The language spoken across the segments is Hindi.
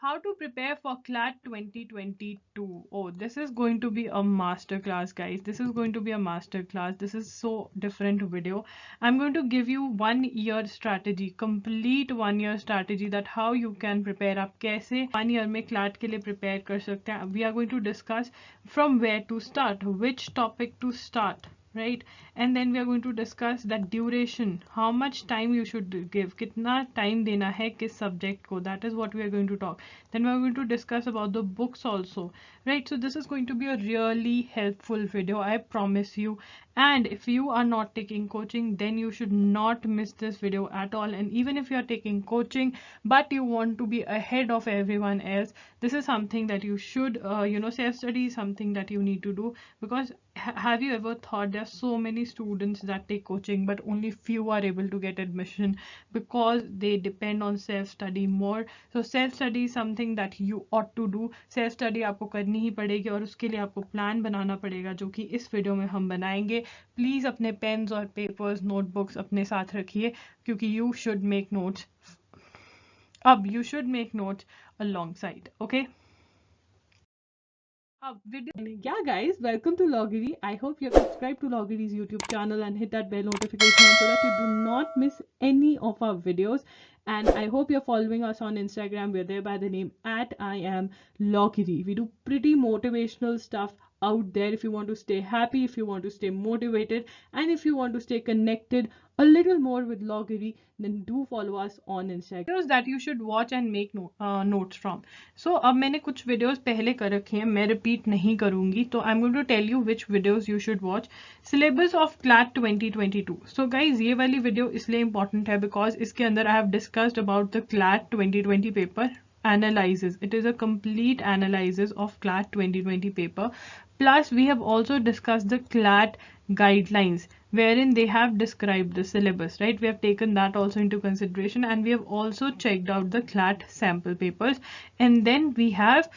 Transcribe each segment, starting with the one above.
How to prepare for CLAT 2022. Oh, this is going to be a master class, guys. This is going to be a master class. This is so different video. I'm going to give you 1 year strategy, complete 1 year strategy that how you can prepare. आप कैसे 1 year में CLAT के लिए prepare कर सकते हैं. We are going to discuss from where to start, which topic to start. Right, and then we are going to discuss that duration, how much time you should give, कितना time देना है किस subject को. That is what we are going to talk. Then we are going to discuss about the books also. Right, so this is going to be a really helpful video, I promise you. And if you are not taking coaching, then you should not miss this video at all. And even if you are taking coaching but you want to be ahead of everyone else, this is something that you should self-study is something that you need to do. Because have you ever thought there are so many students that take coaching but only few are able to get admission because they depend on self-study more. So self-study is something that you ought to do. self-study आपको करनी ही पड़ेगी और उसके लिए आपको प्लान बनाना पड़ेगा, जो कि इस वीडियो में हम बनाएंगे. प्लीज अपने पेन्स और पेपर्स, नोटबुक्स अपने साथ रखिए, क्योंकि यू शुड मेक नोट्स. अब you should make notes alongside, okay? Yeah, guys, welcome to Loggery. I hope you're subscribed to Loggery's YouTube channel and hit that bell notification so that you do not miss any of our videos. And I hope you're following us on Instagram. We're there by the name at I am Loggery. We do pretty motivational stuff out there. If you want to stay happy, if you want to stay motivated, and if you want to stay connected a little more with Loggery, then do follow us on Instagram. Videos that you should watch and make notes from. So अब मैंने कुछ videos पहले कर रखे हैं, मैं repeat नहीं करूँगी. तो I'm going to tell you which videos you should watch. Syllabus of CLAT 2022. So guys, ये वाली video इसलिए important है because इसके अंदर I have discussed about the CLAT 2020 paper analysis. It is a complete analysis of CLAT 2020 paper. Plus, we have also discussed the CLAT guidelines, wherein they have described the syllabus, right? We have taken that also into consideration, and we have also checked out the CLAT sample papers, and then we have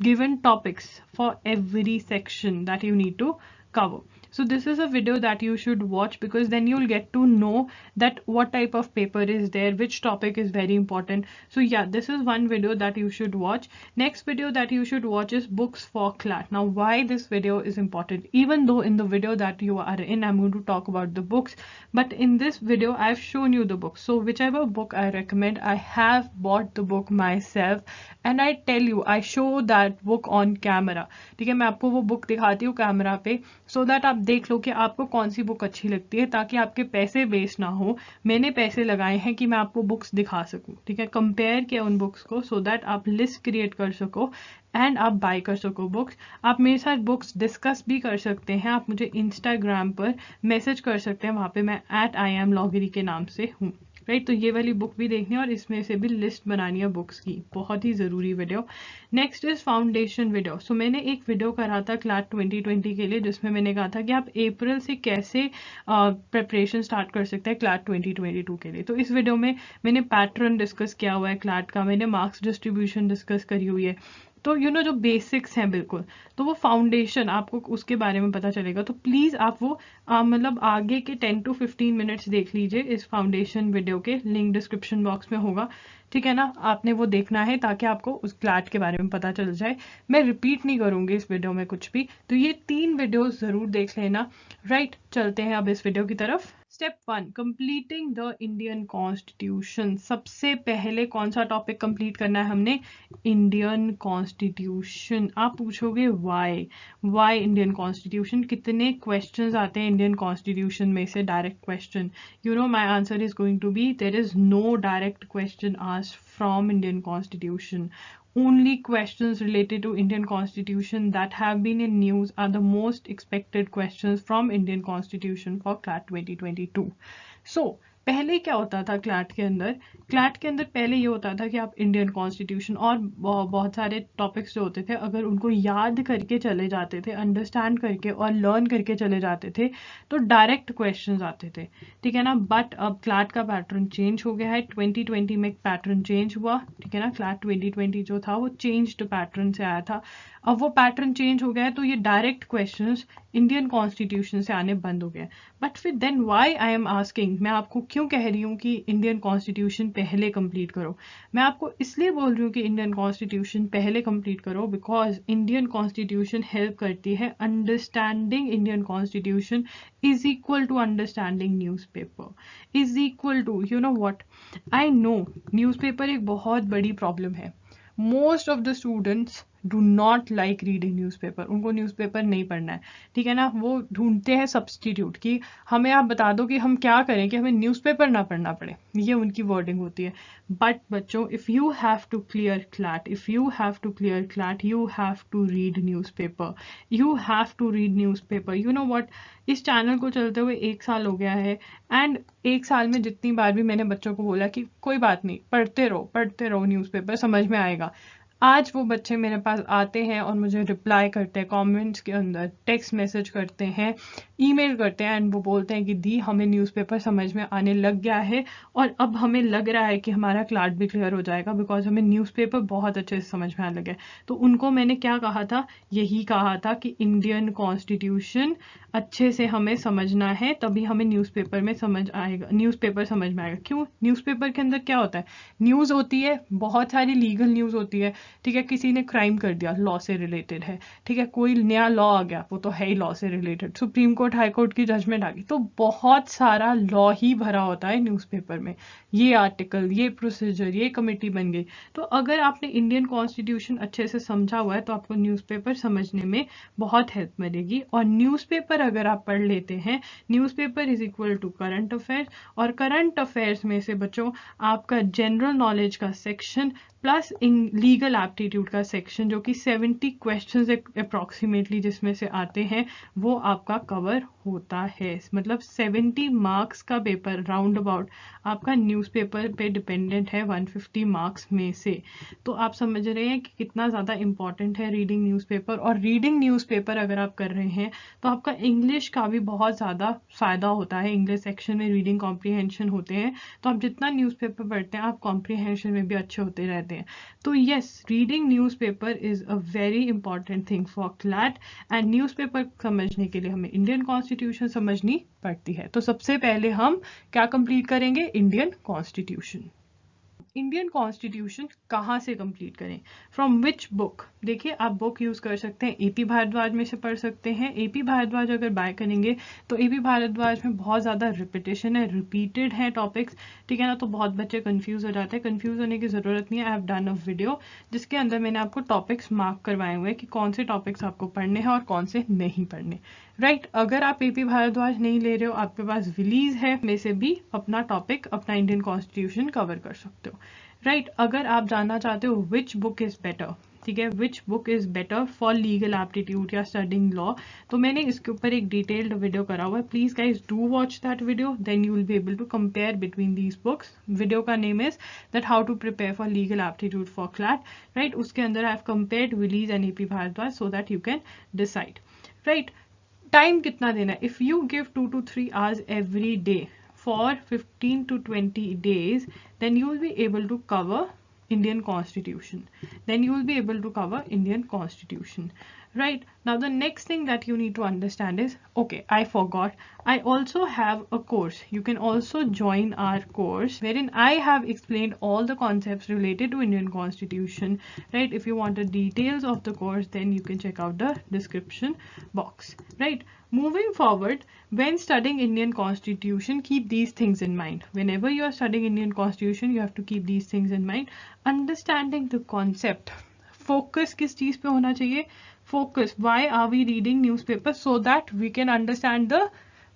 given topics for every section that you need to cover. So this is a video that you should watch, because then you'll get to know that what type of paper is there, which topic is very important. So yeah, this is one video that you should watch. Next video that you should watch is books for CLAT. Now, why this video is important? Even though in the video that you are in, I'm going to talk about the books, but in this video I've shown you the books. So whichever book I recommend, I have bought the book myself, and I tell you, I show that book on camera. ठीक है, मैं आपको वो book दिखाती हूँ कैमरा पे, so that आप देख लो कि आपको कौन सी बुक अच्छी लगती है, ताकि आपके पैसे वेस्ट ना हो. मैंने पैसे लगाए हैं कि मैं आपको बुक्स दिखा सकूं. ठीक है, कंपेयर किया उन बुक्स को, सो दैट आप लिस्ट क्रिएट कर सको एंड आप बाय कर सको बुक्स. आप मेरे साथ बुक्स डिस्कस भी कर सकते हैं. आप मुझे इंस्टाग्राम पर मैसेज कर सकते हैं, वहाँ पे मैं @IamLoggery के नाम से हूँ. राइट, तो ये वाली बुक भी देखनी है और इसमें से भी लिस्ट बनानी है बुक्स की. बहुत ही ज़रूरी video. Next is foundation video. So मैंने एक वीडियो करा था CLAT 2020 के लिए, जिसमें मैंने कहा था कि आप अप्रैल से कैसे प्रिपरेशन स्टार्ट कर सकते हैं CLAT 2022 के लिए. तो इस वीडियो में मैंने पैटर्न डिस्कस किया हुआ है CLAT का, मैंने मार्क्स डिस्ट्रीब्यूशन डिस्कस करी हुई है. तो जो बेसिक्स हैं बिल्कुल, तो वो फाउंडेशन आपको उसके बारे में पता चलेगा. तो प्लीज़ आप वो मतलब आगे के 10 to 15 मिनट्स देख लीजिए इस फाउंडेशन वीडियो के. लिंक डिस्क्रिप्शन बॉक्स में होगा, ठीक है ना. आपने वो देखना है ताकि आपको उस CLAT के बारे में पता चल जाए. मैं रिपीट नहीं करूँगी इस वीडियो में कुछ भी. तो ये 3 वीडियोस ज़रूर देख लेना. राइट, चलते हैं अब इस वीडियो की तरफ. Step 1, completing the Indian constitution. सबसे पहले कौन सा टॉपिक कंप्लीट करना है हमने? Indian constitution. आप पूछोगे वाई इंडियन कॉन्स्टिट्यूशन? कितने क्वेश्चंस आते हैं इंडियन कॉन्स्टिट्यूशन में से direct question? My answer is going to be there is no direct question asked from Indian Constitution. Only questions related to Indian Constitution that have been in news are the most expected questions from Indian Constitution for CLAT 2022. So, पहले क्या होता था CLAT के अंदर पहले ये होता था कि आप इंडियन कॉन्स्टिट्यूशन और बहुत सारे टॉपिक्स जो होते थे, अगर उनको याद करके चले जाते थे, अंडरस्टैंड करके और लर्न करके चले जाते थे, तो डायरेक्ट क्वेश्चंस आते थे. ठीक है ना. बट अब CLAT का पैटर्न चेंज हो गया है. 2020 में पैटर्न चेंज हुआ. ठीक है ना. CLAT 2020 जो था वो चेंज्ड पैटर्न से आया था. अब वो पैटर्न चेंज हो गया है, तो ये डायरेक्ट क्वेश्चंस इंडियन कॉन्स्टिट्यूशन से आने बंद हो गए। बट फिर then why I am asking, मैं आपको क्यों कह रही हूँ कि इंडियन कॉन्स्टिट्यूशन पहले कंप्लीट करो। मैं आपको इसलिए बोल रही हूँ कि इंडियन कॉन्स्टिट्यूशन पहले कंप्लीट करो बिकॉज इंडियन कॉन्स्टिट्यूशन हेल्प करती है, understanding Indian constitution is equal to understanding newspaper, is equal to, you know what, I know newspaper एक बहुत बड़ी प्रॉब्लम है। Most of the students do not like reading newspaper, उनको न्यूज़पेपर नहीं पढ़ना है, ठीक है ना। वो ढूंढते हैं सब्सटीट्यूट कि हमें आप बता दो कि हम क्या करें कि हमें न्यूज़पेपर ना पढ़ना पड़े, ये उनकी वर्डिंग होती है। बट बच्चों, if you have to clear CLAT, if you have to clear CLAT, you have to read newspaper, you have to read newspaper. You know what, इस चैनल को चलते हुए 1 साल हो गया है एंड 1 साल में जितनी बार भी मैंने बच्चों को बोला कि कोई बात नहीं, पढ़ते रहो न्यूज़पेपर, समझ में आएगा, आज वो बच्चे मेरे पास आते हैं और मुझे रिप्लाई करते हैं, कमेंट्स के अंदर टेक्स्ट मैसेज करते हैं, ईमेल करते हैं एंड वो बोलते हैं कि दी हमें न्यूज़पेपर समझ में आने लग गया है और अब हमें लग रहा है कि हमारा क्लास भी क्लियर हो जाएगा बिकॉज हमें न्यूज़पेपर बहुत अच्छे से समझ में आने लगे। तो उनको मैंने क्या कहा था, यही कहा था कि इंडियन कॉन्स्टिट्यूशन अच्छे से हमें समझना है, तभी हमें न्यूज़पेपर में समझ आएगा, न्यूज़पेपर समझ में आएगा। क्यों? न्यूज़पेपर के अंदर क्या होता है, न्यूज़ होती है, बहुत सारी लीगल न्यूज़ होती है, ठीक है, किसी ने क्राइम कर दिया, लॉ से रिलेटेड है, ठीक है, कोई नया लॉ आ गया, वो तो है ही लॉ से related, supreme court high court की जजमेंट आ गई, तो बहुत सारा लॉ ही भरा होता है न्यूज़पेपर में, ये आर्टिकल, ये प्रोसीजर, ये कमेटी बन गई। तो अगर आपने इंडियन कॉन्स्टिट्यूशन अच्छे से समझा हुआ है तो आपको न्यूज़पेपर समझने में बहुत हेल्प मिलेगी। और न्यूज़पेपर अगर आप पढ़ लेते हैं, newspaper is equal to current affairs, और करंट अफेयर्स में से बच्चों आपका जनरल नॉलेज का सेक्शन प्लस लीगल एप्टीट्यूड का सेक्शन जो कि 70 क्वेश्चंस अप्रॉक्सीमेटली जिसमें से आते हैं वो आपका कवर होता है। मतलब 70 मार्क्स का पेपर राउंड अबाउट आपका न्यूज़पेपर पे डिपेंडेंट है 150 मार्क्स में से। तो आप समझ रहे हैं कि कितना ज़्यादा इंपॉर्टेंट है रीडिंग न्यूज़पेपर। और रीडिंग न्यूज़पेपर अगर आप कर रहे हैं तो आपका इंग्लिश का भी बहुत ज़्यादा फ़ायदा होता है। इंग्लिश सेक्शन में रीडिंग कॉम्प्रीहेंशन होते हैं, तो आप जितना न्यूज़पेपर पढ़ते हैं आप कॉम्प्रीहेंशन में भी अच्छे होते रहते हैं। तो yes, reading newspaper is a very important thing for CLAT, and newspaper समझने के लिए हमें इंडियन कॉन्स्टिट्यूशन समझनी पड़ती है। तो सबसे पहले हम क्या कंप्लीट करेंगे, इंडियन कॉन्स्टिट्यूशन। इंडियन कॉन्स्टिट्यूशन कहाँ से कंप्लीट करें, फ्रॉम विच बुक? देखिए, आप बुक यूज़ कर सकते हैं, एपी भारद्वाज में से पढ़ सकते हैं। एपी भारद्वाज अगर बाय करेंगे तो एपी भारद्वाज में बहुत ज़्यादा रिपीटेशन है, रिपीटेड है टॉपिक्स, ठीक है ना। तो बहुत बच्चे कंफ्यूज हो जाते हैं, कंफ्यूज होने की ज़रूरत नहीं है। आई हैव डन अ वीडियो जिसके अंदर मैंने आपको टॉपिक्स मार्क करवाए हुए हैं कि कौन से टॉपिक्स आपको पढ़ने हैं और कौन से नहीं पढ़ने, राइट। अगर आप एपी भारद्वाज नहीं ले रहे हो, आपके पास विलीज है, में से भी अपना टॉपिक, अपना इंडियन कॉन्स्टिट्यूशन कवर कर सकते हो, राइट। अगर आप जानना चाहते हो विच बुक इज बेटर, ठीक है, which book is better for legal aptitude या स्टडिंग लॉ, तो मैंने इसके ऊपर एक डिटेल्ड वीडियो करा हुआ है। Please guys do watch that video, then you will be able to compare between these books. Video का name is that how to prepare for legal aptitude for CLAT, right. उसके अंदर I have compared Wiley's and AP Bhardwaj so that you can decide, right. Time कितना देना है? If you give 2 to 3 hours every day for 15 to 20 days, then you will be able to cover Indian Constitution. Then you will be able to cover Indian Constitution. Right. Now the next thing that you need to understand is, okay, I forgot, I also have a course. You can also join our course wherein I have explained all the concepts related to Indian Constitution, right? If you want the details of the course, then you can check out the description box, right? Moving forward, when studying Indian Constitution, keep these things in mind. Whenever you are studying Indian Constitution, you have to keep these things in mind. Understanding the concept. Focus किस चीज पे होना चाहिए? Focus. Why are we reading newspaper? So that we can understand the,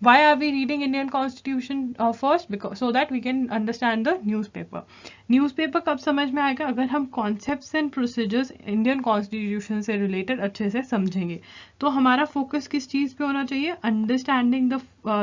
why are we reading Indian Constitution first? Because so that we can understand the newspaper. Newspaper कब समझ में आएगा? अगर हम concepts and procedures Indian Constitution से related अच्छे से समझेंगे। तो हमारा focus किस चीज पे होना चाहिए? Understanding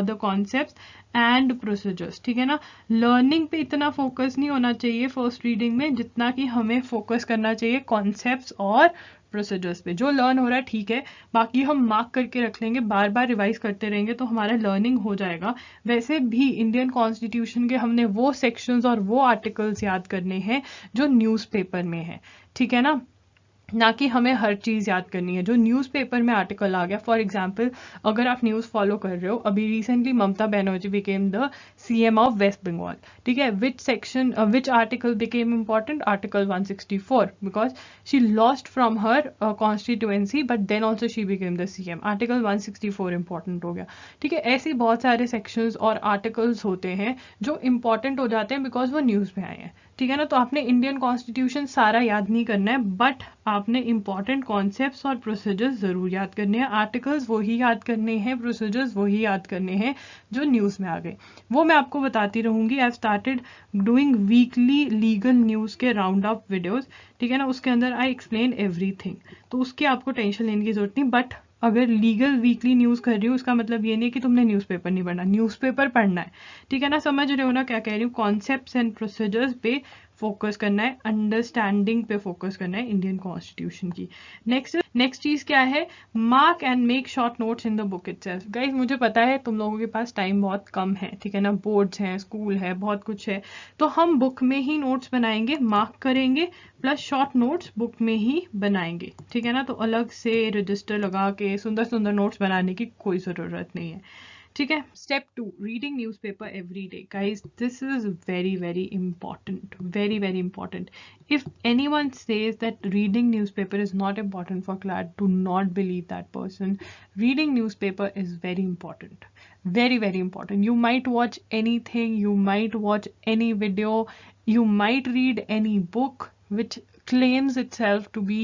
the concepts and procedures, ठीक है ना। लर्निंग पे इतना फोकस नहीं होना चाहिए फर्स्ट रीडिंग में, जितना कि हमें फोकस करना चाहिए कॉन्सेप्ट्स और प्रोसीजर्स पे। जो लर्न हो रहा है ठीक है, बाकी हम मार्क करके रख लेंगे, बार बार रिवाइज करते रहेंगे तो हमारा लर्निंग हो जाएगा। वैसे भी इंडियन कॉन्स्टिट्यूशन के हमने वो सेक्शंस और वो आर्टिकल्स याद करने हैं जो न्यूज़पेपर में है, ठीक है ना। ना कि हमें हर चीज़ याद करनी है। जो न्यूज़पेपर में आर्टिकल आ गया, फॉर एग्जांपल अगर आप न्यूज़ फॉलो कर रहे हो, अभी recently Mamata Banerjee became the CM of West Bengal, ठीक है, which article became important, article 164, because she lost from her constituency but then also she became the CM, article 164 important हो गया, ठीक है। ऐसे बहुत सारे सेक्शंस और आर्टिकल्स होते हैं जो इंपॉर्टेंट हो जाते हैं बिकॉज वो न्यूज़ में आए हैं, ठीक है ना। तो आपने इंडियन कॉन्स्टिट्यूशन सारा याद नहीं करना है, बट आपने इंपॉर्टेंट कॉन्सेप्ट्स और प्रोसीजर्स जरूर याद करने हैं। आर्टिकल्स वही याद करने हैं, प्रोसीजर्स वही याद करने हैं जो न्यूज़ में आ गए, वो मैं आपको बताती रहूंगी। I started doing weekly legal news के राउंड अप वीडियोस, ठीक है ना, उसके अंदर आई एक्सप्लेन एवरीथिंग, तो उसकी आपको टेंशन लेने की जरूरत नहीं। बट अगर लीगल वीकली न्यूज़ कर रही हूँ उसका मतलब ये नहीं कि तुमने न्यूज़पेपर नहीं पढ़ना, न्यूज़पेपर पढ़ना है, ठीक है ना। समझ रहे हो ना क्या कह रही हूँ, कॉन्सेप्ट्स एंड प्रोसीजर्स पे फोकस करना है, अंडरस्टैंडिंग पे फोकस करना है इंडियन कॉन्स्टिट्यूशन की। नेक्स्ट चीज क्या है, mark and make short notes in the book itself. Guys मुझे पता है तुम लोगों के पास टाइम बहुत कम है, ठीक है ना, बोर्ड्स हैं, स्कूल है, बहुत कुछ है, तो हम बुक में ही नोट्स बनाएंगे, मार्क करेंगे, प्लस शॉर्ट नोट्स बुक में ही बनाएंगे, ठीक है ना। तो अलग से रजिस्टर लगा के सुंदर सुंदर नोट्स बनाने की कोई जरूरत नहीं है, ठीक है। Step 2, reading newspaper every day. Guys this is very very important, very very important. If anyone says that reading newspaper is not important for CLAT, do not believe that person. Reading newspaper is very important, very very important. You might watch anything, you might watch any video, you might read any book which claims itself to be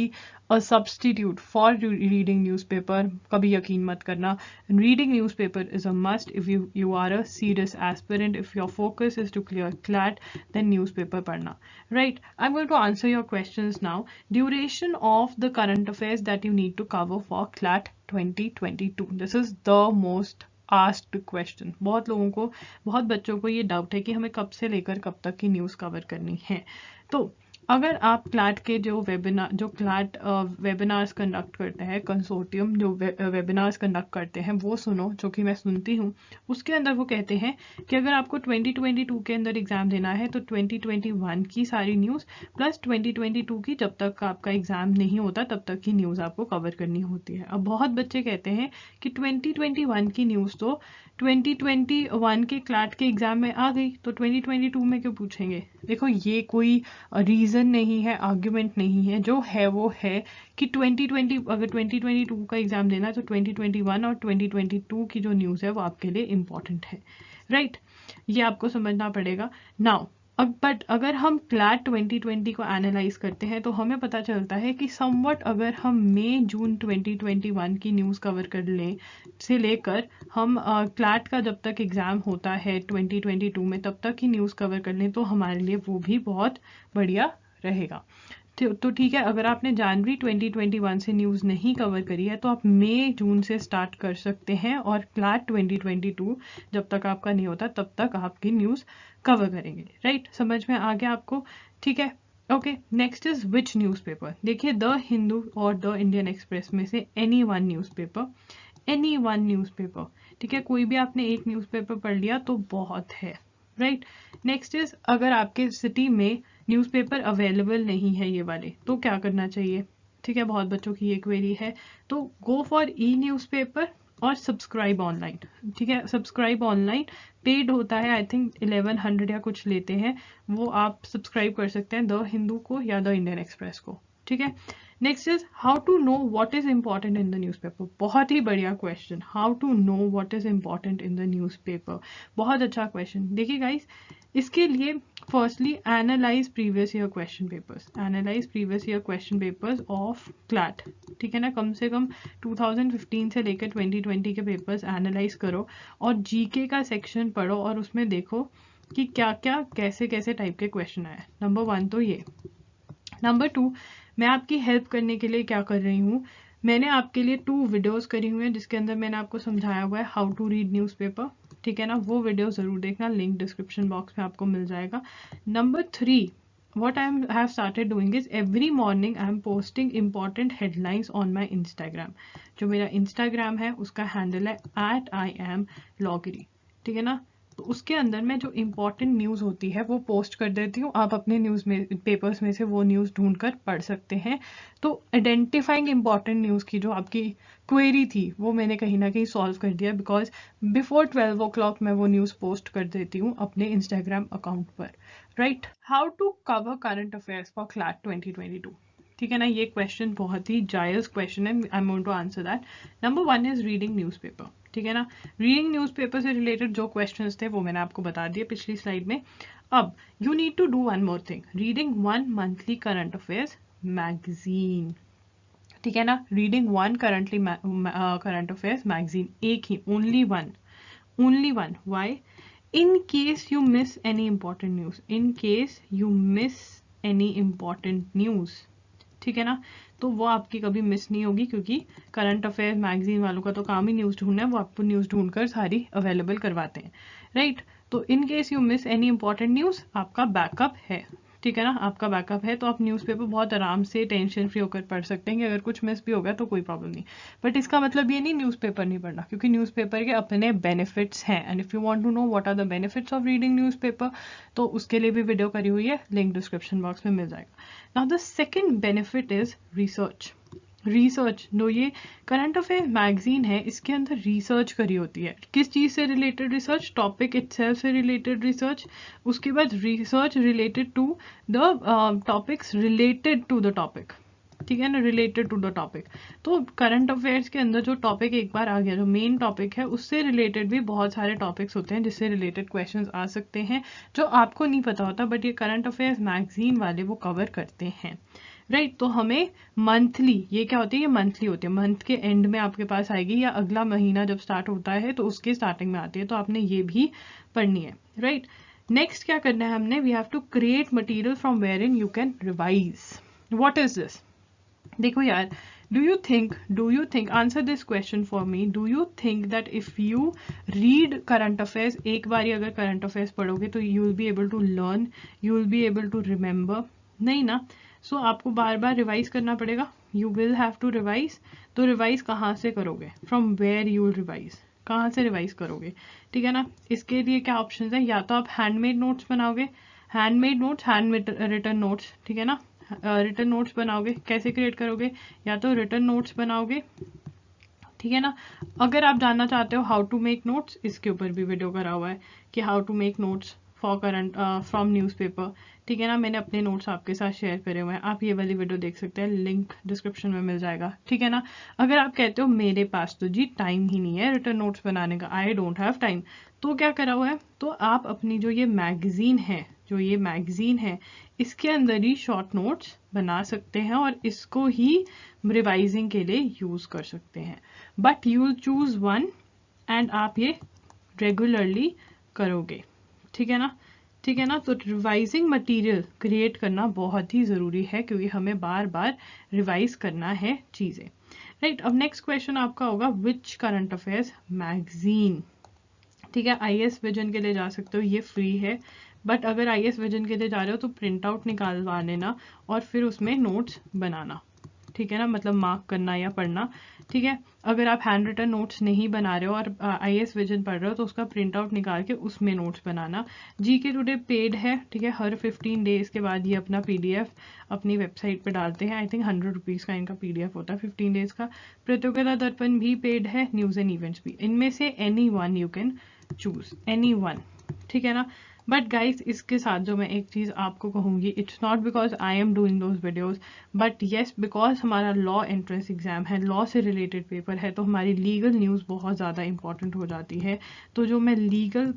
a substitute for reading newspaper. kabhi yakeen mat karna. Reading newspaper is a must if you are a serious aspirant. If your focus is to clear CLAT, then newspaper padna, right? I'm going to answer your questions now. Duration of the current affairs that you need to cover for CLAT 2022. This is the most asked question. बहुत लोगों को, बहुत बच्चों को ये डाउट है कि हमें कब से लेकर कब तक की न्यूज़ कवर करनी है। तो अगर आप क्लैट के जो क्लैट वेबिनार्स कंडक्ट करते हैं, कंसोर्टियम जो वेबिनार्स कंडक्ट करते हैं, वो सुनो, जो कि मैं सुनती हूँ। उसके अंदर वो कहते हैं कि अगर आपको 2022 के अंदर एग्जाम देना है तो 2021 की सारी न्यूज़ प्लस 2022 की जब तक आपका एग्जाम नहीं होता तब तक की न्यूज़ आपको कवर करनी होती है। अब बहुत बच्चे कहते हैं कि 2021 की न्यूज़ तो 2021 के क्लैट के एग्जाम में आ गई, तो 2022 में क्यों पूछेंगे। देखो ये कोई रीज़न नहीं है, आर्ग्यूमेंट नहीं है, जो है वो है कि 2020 अगर 2022 का एग्जाम देना है तो 2021 और 2022 की जो न्यूज़ है वो आपके लिए इम्पॉर्टेंट है, राइट। ये आपको समझना पड़ेगा। नाउ बट अगर हम क्लैट 2020 को एनालाइज करते हैं तो हमें पता चलता है कि समवट अगर हम मई जून 2021 की न्यूज़ कवर कर लें से लेकर हम क्लैट का जब तक एग्ज़ाम होता है 2022 में तब तक की न्यूज़ कवर कर लें तो हमारे लिए वो भी बहुत बढ़िया रहेगा। तो ठीक है, अगर आपने जनवरी 2021 से न्यूज़ नहीं कवर करी है तो आप मई जून से स्टार्ट कर सकते हैं और क्लैट 2022 जब तक आपका नहीं होता तब तक आपकी न्यूज़ कवर करेंगे, राइट। समझ में आ गया आपको, ठीक है। Okay, next is which newspaper. देखिए, द हिंदू और द इंडियन एक्सप्रेस में से एनी वन न्यूज़पेपर, ठीक है। कोई भी आपने एक न्यूज़पेपर पढ़ लिया तो बहुत है, राइट। नेक्स्ट इज अगर आपके सिटी में न्यूज़पेपर अवेलेबल नहीं है ये वाले तो क्या करना चाहिए, ठीक है। बहुत बच्चों की ये क्वेरी है, तो गो फॉर ई न्यूज़पेपर और सब्सक्राइब ऑनलाइन, ठीक है। सब्सक्राइब ऑनलाइन पेड होता है, आई थिंक 1100 या कुछ लेते हैं, वो आप सब्सक्राइब कर सकते हैं द हिंदू को या द इंडियन एक्सप्रेस को, ठीक है। Next is how to know what is important in the newspaper. बहुत ही बढ़िया question, how to know what is important in the newspaper, बहुत अच्छा क्वेश्चन। देखिए गाइस, इसके लिए firstly analyse previous year question papers of CLAT, ठीक है ना। कम से कम 2015 से लेकर 2020 के पेपर्स एनालाइज करो और जीके का सेक्शन पढ़ो और उसमें देखो कि क्या क्या कैसे कैसे टाइप के क्वेश्चन आए। नंबर 1 तो ये। नंबर 2, मैं आपकी हेल्प करने के लिए क्या कर रही हूँ, मैंने आपके लिए 2 वीडियोस करी हुई हैं जिसके अंदर मैंने आपको समझाया हुआ है हाउ टू रीड न्यूज़पेपर, ठीक है ना। वो वीडियो ज़रूर देखना, लिंक डिस्क्रिप्शन बॉक्स में आपको मिल जाएगा। Number 3, what I have started doing is every morning I am posting important headlines on my Instagram. जो मेरा Instagram है उसका हैंडल है @IamLoggery, ठीक है ना। तो उसके अंदर मैं जो इम्पोर्टेंट न्यूज़ होती है वो पोस्ट कर देती हूँ। आप अपने न्यूज़ में पेपर्स में से वो न्यूज़ ढूंढ कर पढ़ सकते हैं। तो आइडेंटिफाइंग इम्पॉर्टेंट न्यूज़ की जो आपकी क्वेरी थी वो मैंने कहीं ना कहीं सॉल्व कर दिया, बिकॉज बिफोर 12 o'clock मैं वो न्यूज़ पोस्ट कर देती हूँ अपने इंस्टाग्राम अकाउंट पर, right. How to cover current affairs for CLAT 2022, ठीक है ना। ये क्वेश्चन बहुत ही जायज़ क्वेश्चन है, I am going to answer that. Number 1 is reading newspaper, ठीक है ना। रीडिंग न्यूज़पेपर से रिलेटेड जो क्वेश्चंस थे वो मैंने आपको बता दिए पिछली स्लाइड में। अब you need to do one more thing, reading one monthly current affairs magazine, ठीक है ना। Reading one current affairs magazine, एक ही, only one. Why? in case you miss any important news, ठीक है ना। तो वो आपकी कभी मिस नहीं होगी, क्योंकि करंट अफेयर मैगजीन वालों का तो काम ही न्यूज़ ढूंढना है, वो आपको न्यूज़ ढूंढकर सारी अवेलेबल करवाते हैं, राइट। तो in case you miss any important news, आपका बैकअप है, ठीक है ना। आपका बैकअप है, तो आप न्यूज़पेपर बहुत आराम से टेंशन फ्री होकर पढ़ सकते हैं कि अगर कुछ मिस भी होगा तो कोई प्रॉब्लम नहीं। बट इसका मतलब ये नहीं न्यूज़पेपर नहीं पढ़ना, क्योंकि न्यूज़पेपर के अपने बेनिफिट्स हैं, and if you want to know what are the benefits of reading newspaper, तो उसके लिए भी वीडियो करी हुई है, लिंक डिस्क्रिप्शन बॉक्स में मिल जाएगा। Now the second benefit is research. No, ये करंट अफेयर मैगजीन है, इसके अंदर रिसर्च करी होती है। किस चीज़ से रिलेटेड रिसर्च? टॉपिक इटसेल्फ से रिलेटेड रिसर्च, उसके बाद research related to the topics related to the topic, ठीक है ना, रिलेटेड टू द टॉपिक। तो करंट अफेयर्स के अंदर जो टॉपिक एक बार आ गया, जो मेन टॉपिक है, उससे रिलेटेड भी बहुत सारे टॉपिक्स होते हैं जिससे रिलेटेड क्वेश्चंस आ सकते हैं, जो आपको नहीं पता होता, बट ये करंट अफेयर्स मैगजीन वाले वो कवर करते हैं, राइट। तो हमें मंथली, ये क्या होती है, ये मंथली होती है, मंथ के एंड में आपके पास आएगी, या अगला महीना जब स्टार्ट होता है तो उसके स्टार्टिंग में आती है, तो आपने ये भी पढ़नी है, राइट। नेक्स्ट क्या करना है हमने, we have to create material from where in you can revise. What is this? देखो यार, do you think answer this question for me, do you think that if you read current affairs, एक बार ही अगर current affairs पढ़ोगे तो you will be able to learn, you will be able to remember? नहीं ना। सो आपको बार बार रिवाइज करना पड़ेगा, you will have to revise। तो रिवाइज कहाँ से करोगे? from where you will revise, कहाँ से रिवाइज करोगे, ठीक है ना। इसके लिए क्या ऑप्शन है, या तो आप हैंडमेड नोट्स बनाओगे, हैंड रिटन नोट्स, ठीक है ना। रिटन नोट्स बनाओगे, कैसे क्रिएट करोगे, या तो रिटन नोट्स बनाओगे, ठीक है ना। अगर आप जानना चाहते हो हाउ टू मेक नोट्स, इसके ऊपर भी वीडियो करा हुआ है कि how to make notes for current फ्रॉम न्यूज़पेपर, ठीक है ना। मैंने अपने नोट्स आपके साथ शेयर करे हुए हैं, आप ये वाली वीडियो देख सकते हैं, लिंक डिस्क्रिप्शन में मिल जाएगा, ठीक है ना। अगर आप कहते हो मेरे पास तो जी टाइम ही नहीं है रिटन नोट्स बनाने का, आई डोंट हैव टाइम, तो क्या करा हुआ है, तो आप अपनी जो ये मैगजीन है इसके अंदर ही शॉर्ट नोट्स बना सकते हैं और इसको ही रिवाइजिंग के लिए यूज कर सकते हैं। But you will choose one and आप ये रेगुलरली करोगे, ठीक है ना। तो रिवाइजिंग मटेरियल क्रिएट करना बहुत ही ज़रूरी है, क्योंकि हमें बार बार रिवाइज करना है चीज़ें, राइट। अब नेक्स्ट क्वेश्चन आपका होगा, विच करंट अफेयर्स मैगजीन, ठीक है। IAS विजन के लिए जा सकते हो, ये फ्री है, बट अगर IAS विजन के लिए जा रहे हो तो प्रिंट आउट निकालवा लेना और फिर उसमें नोट्स बनाना, ठीक है ना, मतलब मार्क करना या पढ़ना, ठीक है। अगर आप हैंड रिटन नोट्स नहीं बना रहे हो और IAS विजन पढ़ रहे हो तो उसका प्रिंट आउट निकाल के उसमें नोट्स बनाना। GK टुडे पेड है, ठीक है, हर 15 डेज के बाद ये अपना PDF अपनी वेबसाइट पे डालते हैं, आई थिंक 100 रुपीज़ का इनका PDF होता है 15 डेज का। प्रतियोगिता दर्पण भी पेड है, न्यूज़ एंड इवेंट्स भी, इनमें से any one you can choose, any one, ठीक है ना। बट गाइज, इसके साथ जो मैं एक चीज़ आपको कहूँगी, it's not because I am doing those videos, but yes because हमारा लॉ एंट्रेंस एग्जाम है, लॉ से रिलेटेड पेपर है, तो हमारी लीगल न्यूज़ बहुत ज़्यादा इंपॉर्टेंट हो जाती है। तो जो मैं लीगल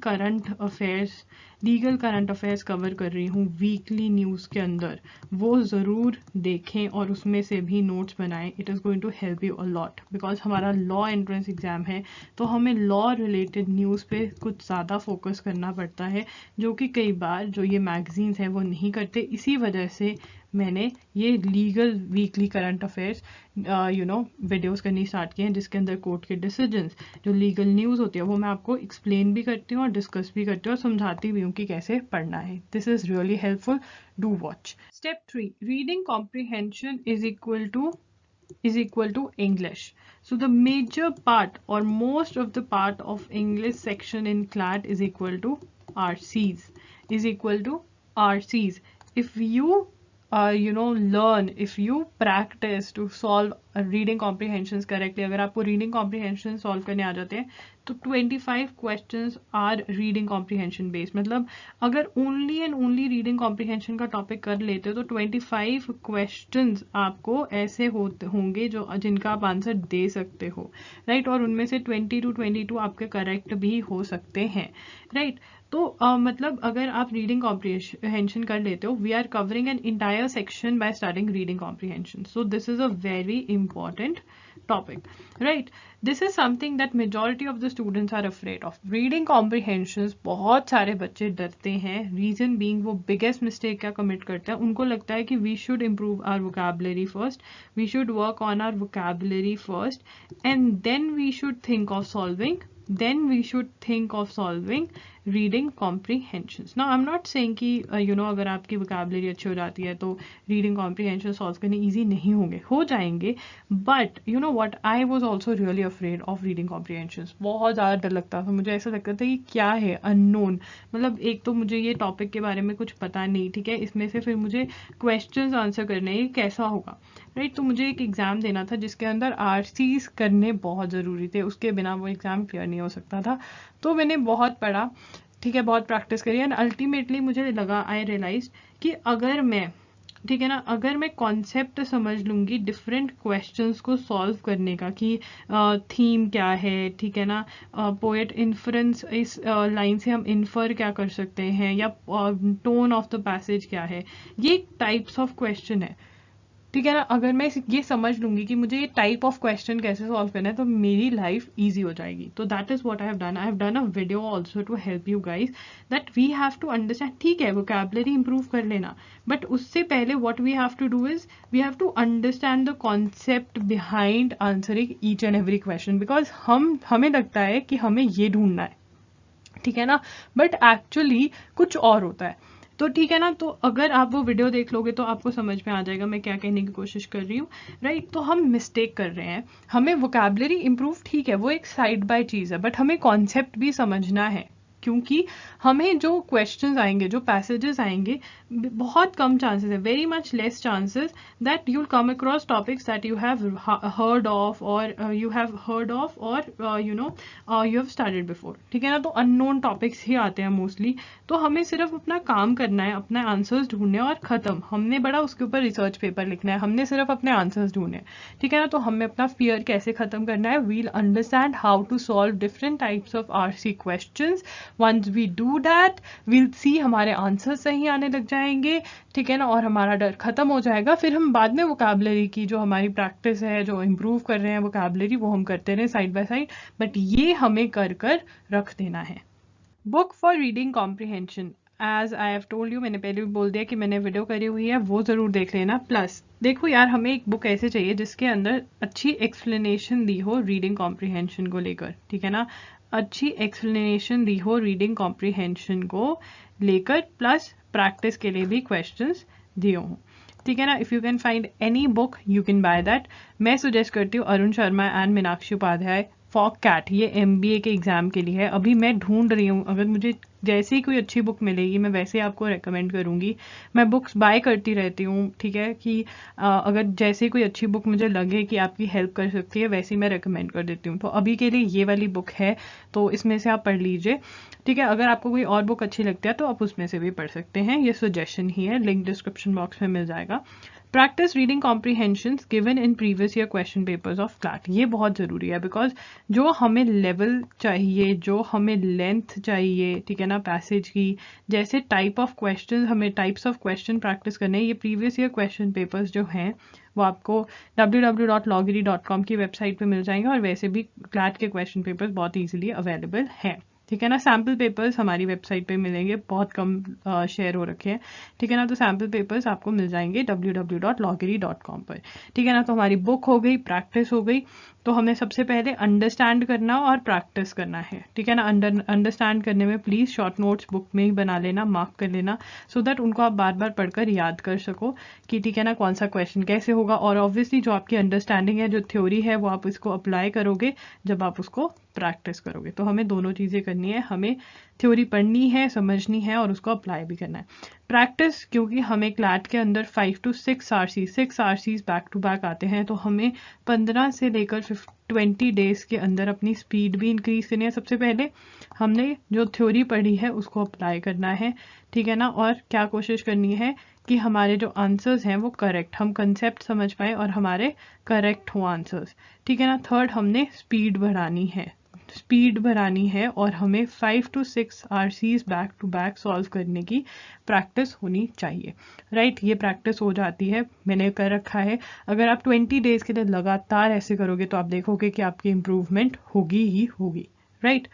करंट अफेयर्स कवर कर रही हूँ वीकली न्यूज़ के अंदर, वो ज़रूर देखें और उसमें से भी नोट्स बनाएं। It is going to help you a lot, because हमारा लॉ एंट्रेंस एग्जाम है, तो हमें लॉ रिलेटेड न्यूज़ पे कुछ ज़्यादा फोकस करना पड़ता है, जो कि कई बार जो ये मैगजीन्स हैं वो नहीं करते। इसी वजह से मैंने ये legal weekly current affairs videos करनी स्टार्ट किए हैं, जिसके अंदर कोर्ट के डिसीजंस, जो लीगल न्यूज़ होती है, वो मैं आपको एक्सप्लेन भी करती हूँ और डिस्कस भी करती हूँ और समझाती भी हूँ कि कैसे पढ़ना है। This is really helpful, do watch. Step 3, reading comprehension is equal to is equal to English. So the major part or most of the part of English section in CLAT is equal to RCs, is equal to RCs. If you learn, if you practice to solve reading comprehensions correctly, अगर आपको reading comprehension solve करने आ जाते हैं तो 25 questions are reading comprehension based. मतलब अगर only and only reading comprehension का topic कर लेते हो तो 25 questions आपको ऐसे होंगे जो जिनका आप आंसर दे सकते हो, राइट? और उनमें से 20 to 22 आपके करेक्ट भी हो सकते हैं, राइट? तो मतलब अगर आप रीडिंग कॉम्प्रिहेंशन कर लेते हो, we are covering an entire section by starting reading comprehension. So this is a very important topic, right? This is something that majority of the students are afraid of. Reading comprehensions बहुत सारे बच्चे डरते हैं. Reason being वो biggest mistake क्या commit करते हैं, उनको लगता है कि we should improve our vocabulary first, we should work on our vocabulary first, and then we should think of solving reading comprehensions. Now I'm not saying कि अगर आपकी vocabulary अच्छी हो जाती है तो reading comprehension solve करने easy नहीं होंगे, हो जाएंगे. But you know what, I was also really afraid of reading comprehensions. बहुत ज़्यादा डर लगता था मुझे, ऐसा लगता था कि क्या है unknown. मतलब एक तो मुझे ये topic के बारे में कुछ पता नहीं, ठीक है, इसमें से फिर मुझे questions answer करने हैं, कैसा होगा, राइट? तो मुझे एक एग्ज़ाम देना था जिसके अंदर आरसीज करने बहुत ज़रूरी थे, उसके बिना वो एग्ज़ाम क्लियर नहीं हो सकता था. तो मैंने बहुत पढ़ा, ठीक है, बहुत प्रैक्टिस करी, एंड अल्टीमेटली मुझे लगा, आई रियलाइज कि अगर मैं, ठीक है ना, अगर मैं कॉन्सेप्ट समझ लूँगी डिफरेंट क्वेश्चंस को सॉल्व करने का, कि थीम क्या है, ठीक है ना, पोएट इन्फ्रेंस, इस लाइन से हम इन्फर क्या कर सकते हैं, या टोन ऑफ द पैसेज क्या है, ये टाइप्स ऑफ क्वेश्चन है, ठीक है ना. अगर मैं ये समझ लूंगी कि मुझे ये टाइप ऑफ क्वेश्चन कैसे सॉल्व करना है तो मेरी लाइफ इजी हो जाएगी. तो that is what I have done. I have done a video also to help you guys that we have to understand. ठीक है, वोकैबुलरी इंप्रूव कर लेना, बट उससे पहले what we have to do is we have to understand the concept behind answering each and every question. Because हमें लगता है कि हमें ये ढूंढना है, ठीक है ना, बट एक्चुअली कुछ और होता है. तो ठीक है ना, तो अगर आप वो वीडियो देख लोगे तो आपको समझ में आ जाएगा मैं क्या कहने की कोशिश कर रही हूँ, राइट? तो हम मिस्टेक कर रहे हैं. हमें वोकैबुलरी इंप्रूव, ठीक है, वो एक साइड बाय चीज़ है, बट हमें कॉन्सेप्ट भी समझना है, क्योंकि हमें जो क्वेश्चंस आएंगे, जो पैसेजेस आएंगे, बहुत कम चांसेस है, very much less chances that you will come across topics that you have heard of और यू हैव स्टार्टेड बिफोर, ठीक है ना. तो अननोन टॉपिक्स ही आते हैं मोस्टली. तो हमें सिर्फ अपना काम करना है, अपने आंसर्स ढूंढने, और खत्म. हमने बड़ा उसके ऊपर रिसर्च पेपर लिखना है, हमने सिर्फ अपने आंसर्स ढूंढने हैं, ठीक है ना. तो हमें अपना फियर कैसे खत्म करना है, we'll understand how to solve different types of RC questions. Once we do that, we'll see हमारे आंसर सही आने लग जाएंगे, ठीक है ना, और हमारा डर खत्म हो जाएगा. फिर हम बाद में वोकैबुलरी की जो हमारी प्रैक्टिस है, जो इम्प्रूव कर रहे हैं वोकैबुलरी, वो हम करते रहे साइड बाय साइड, बट ये हमें कर रख देना है. Book for reading comprehension, as I have told you, मैंने पहले भी बोल दिया कि मैंने वीडियो करी हुई है, वो ज़रूर देख लेना. प्लस देखो यार, हमें एक बुक ऐसे चाहिए जिसके अंदर अच्छी एक्सप्लेनेशन दी हो रीडिंग कॉम्प्रिहेंशन को लेकर, ठीक है ना, अच्छी एक्सप्लेनेशन दी हो रीडिंग कॉम्प्रिहेंशन को लेकर, प्लस प्रैक्टिस के लिए भी क्वेश्चंस दिए हों, ठीक है ना. If you can find any book you can buy that. मैं सुजेस्ट करती हूँ Arun Sharma and Meenakshi Upadhyay for CAT, ये MBA के एग्ज़ाम के लिए है. अभी मैं ढूंढ रही हूँ, अगर मुझे जैसे ही कोई अच्छी बुक मिलेगी मैं वैसे आपको रेकमेंड करूँगी. मैं बुक्स बाय करती रहती हूँ, ठीक है, कि अगर जैसे कोई अच्छी बुक मुझे लगे कि आपकी हेल्प कर सकती है, वैसे ही मैं रेकमेंड कर देती हूँ. तो अभी के लिए ये वाली बुक है, तो इसमें से आप पढ़ लीजिए, ठीक है. अगर आपको कोई और बुक अच्छी लगती है तो आप उसमें से भी पढ़ सकते हैं. ये सजेशन ही है, लिंक डिस्क्रिप्शन बॉक्स में मिल जाएगा. Practice reading comprehensions given in previous year question papers of CLAT, ये बहुत ज़रूरी है. बिकॉज जो हमें लेवल चाहिए, जो हमें लेंथ चाहिए, ठीक है ना, पैसेज की, जैसे टाइप ऑफ क्वेश्चन, हमें टाइप्स ऑफ क्वेश्चन प्रैक्टिस करने, ये प्रीवियस ईयर क्वेश्चन पेपर्स जो हैं वो आपको www.loggery.com की वेबसाइट पे मिल जाएंगे, और वैसे भी क्लैट के क्वेश्चन पेपर्स बहुत ईजिली अवेलेबल हैं. ठीक है ना। सैम्पल पेपर्स हमारी वेबसाइट पे मिलेंगे, बहुत कम शेयर हो रखे हैं, ठीक है ना। तो सैम्पल पेपर्स आपको मिल जाएंगे www.loggery.com पर, ठीक है ना। तो हमारी बुक हो गई, प्रैक्टिस हो गई। तो हमें सबसे पहले अंडरस्टैंड करना और प्रैक्टिस करना है, ठीक है ना। अंडरस्टैंड करने में प्लीज़ शॉर्ट नोट्स बुक में ही बना लेना, मार्क कर लेना, सो दैट उनको आप बार बार पढ़कर याद कर सको कि ठीक है ना कौन सा क्वेश्चन कैसे होगा। और ऑब्वियसली जो आपकी अंडरस्टैंडिंग है, जो थ्योरी है, वो आप इसको अप्लाई करोगे जब आप उसको प्रैक्टिस करोगे। तो हमें दोनों चीज़ें करनी है, हमें थ्योरी पढ़नी है, समझनी है और उसको अप्लाई भी करना है। प्रैक्टिस, क्योंकि हमें क्लैट के अंदर 5 to 6 RCs back to back आते हैं, तो हमें 15 से लेकर 20 डेज के अंदर अपनी स्पीड भी इंक्रीज करनी है। सबसे पहले हमने जो थ्योरी पढ़ी है उसको अप्लाई करना है, ठीक है ना। और क्या कोशिश करनी है कि हमारे जो आंसर्स हैं वो करेक्ट, हम कंसेप्ट समझ पाए और हमारे करेक्ट हो आंसर्स, ठीक है ना। थर्ड, हमने स्पीड बढ़ानी है, स्पीड बढ़ानी है और हमें 5 to 6 RCs back to back solve करने की प्रैक्टिस होनी चाहिए, राइट। ये प्रैक्टिस हो जाती है, मैंने कर रखा है। अगर आप 20 डेज के लिए लगातार ऐसे करोगे तो आप देखोगे कि आपकी इम्प्रूवमेंट होगी ही होगी, right.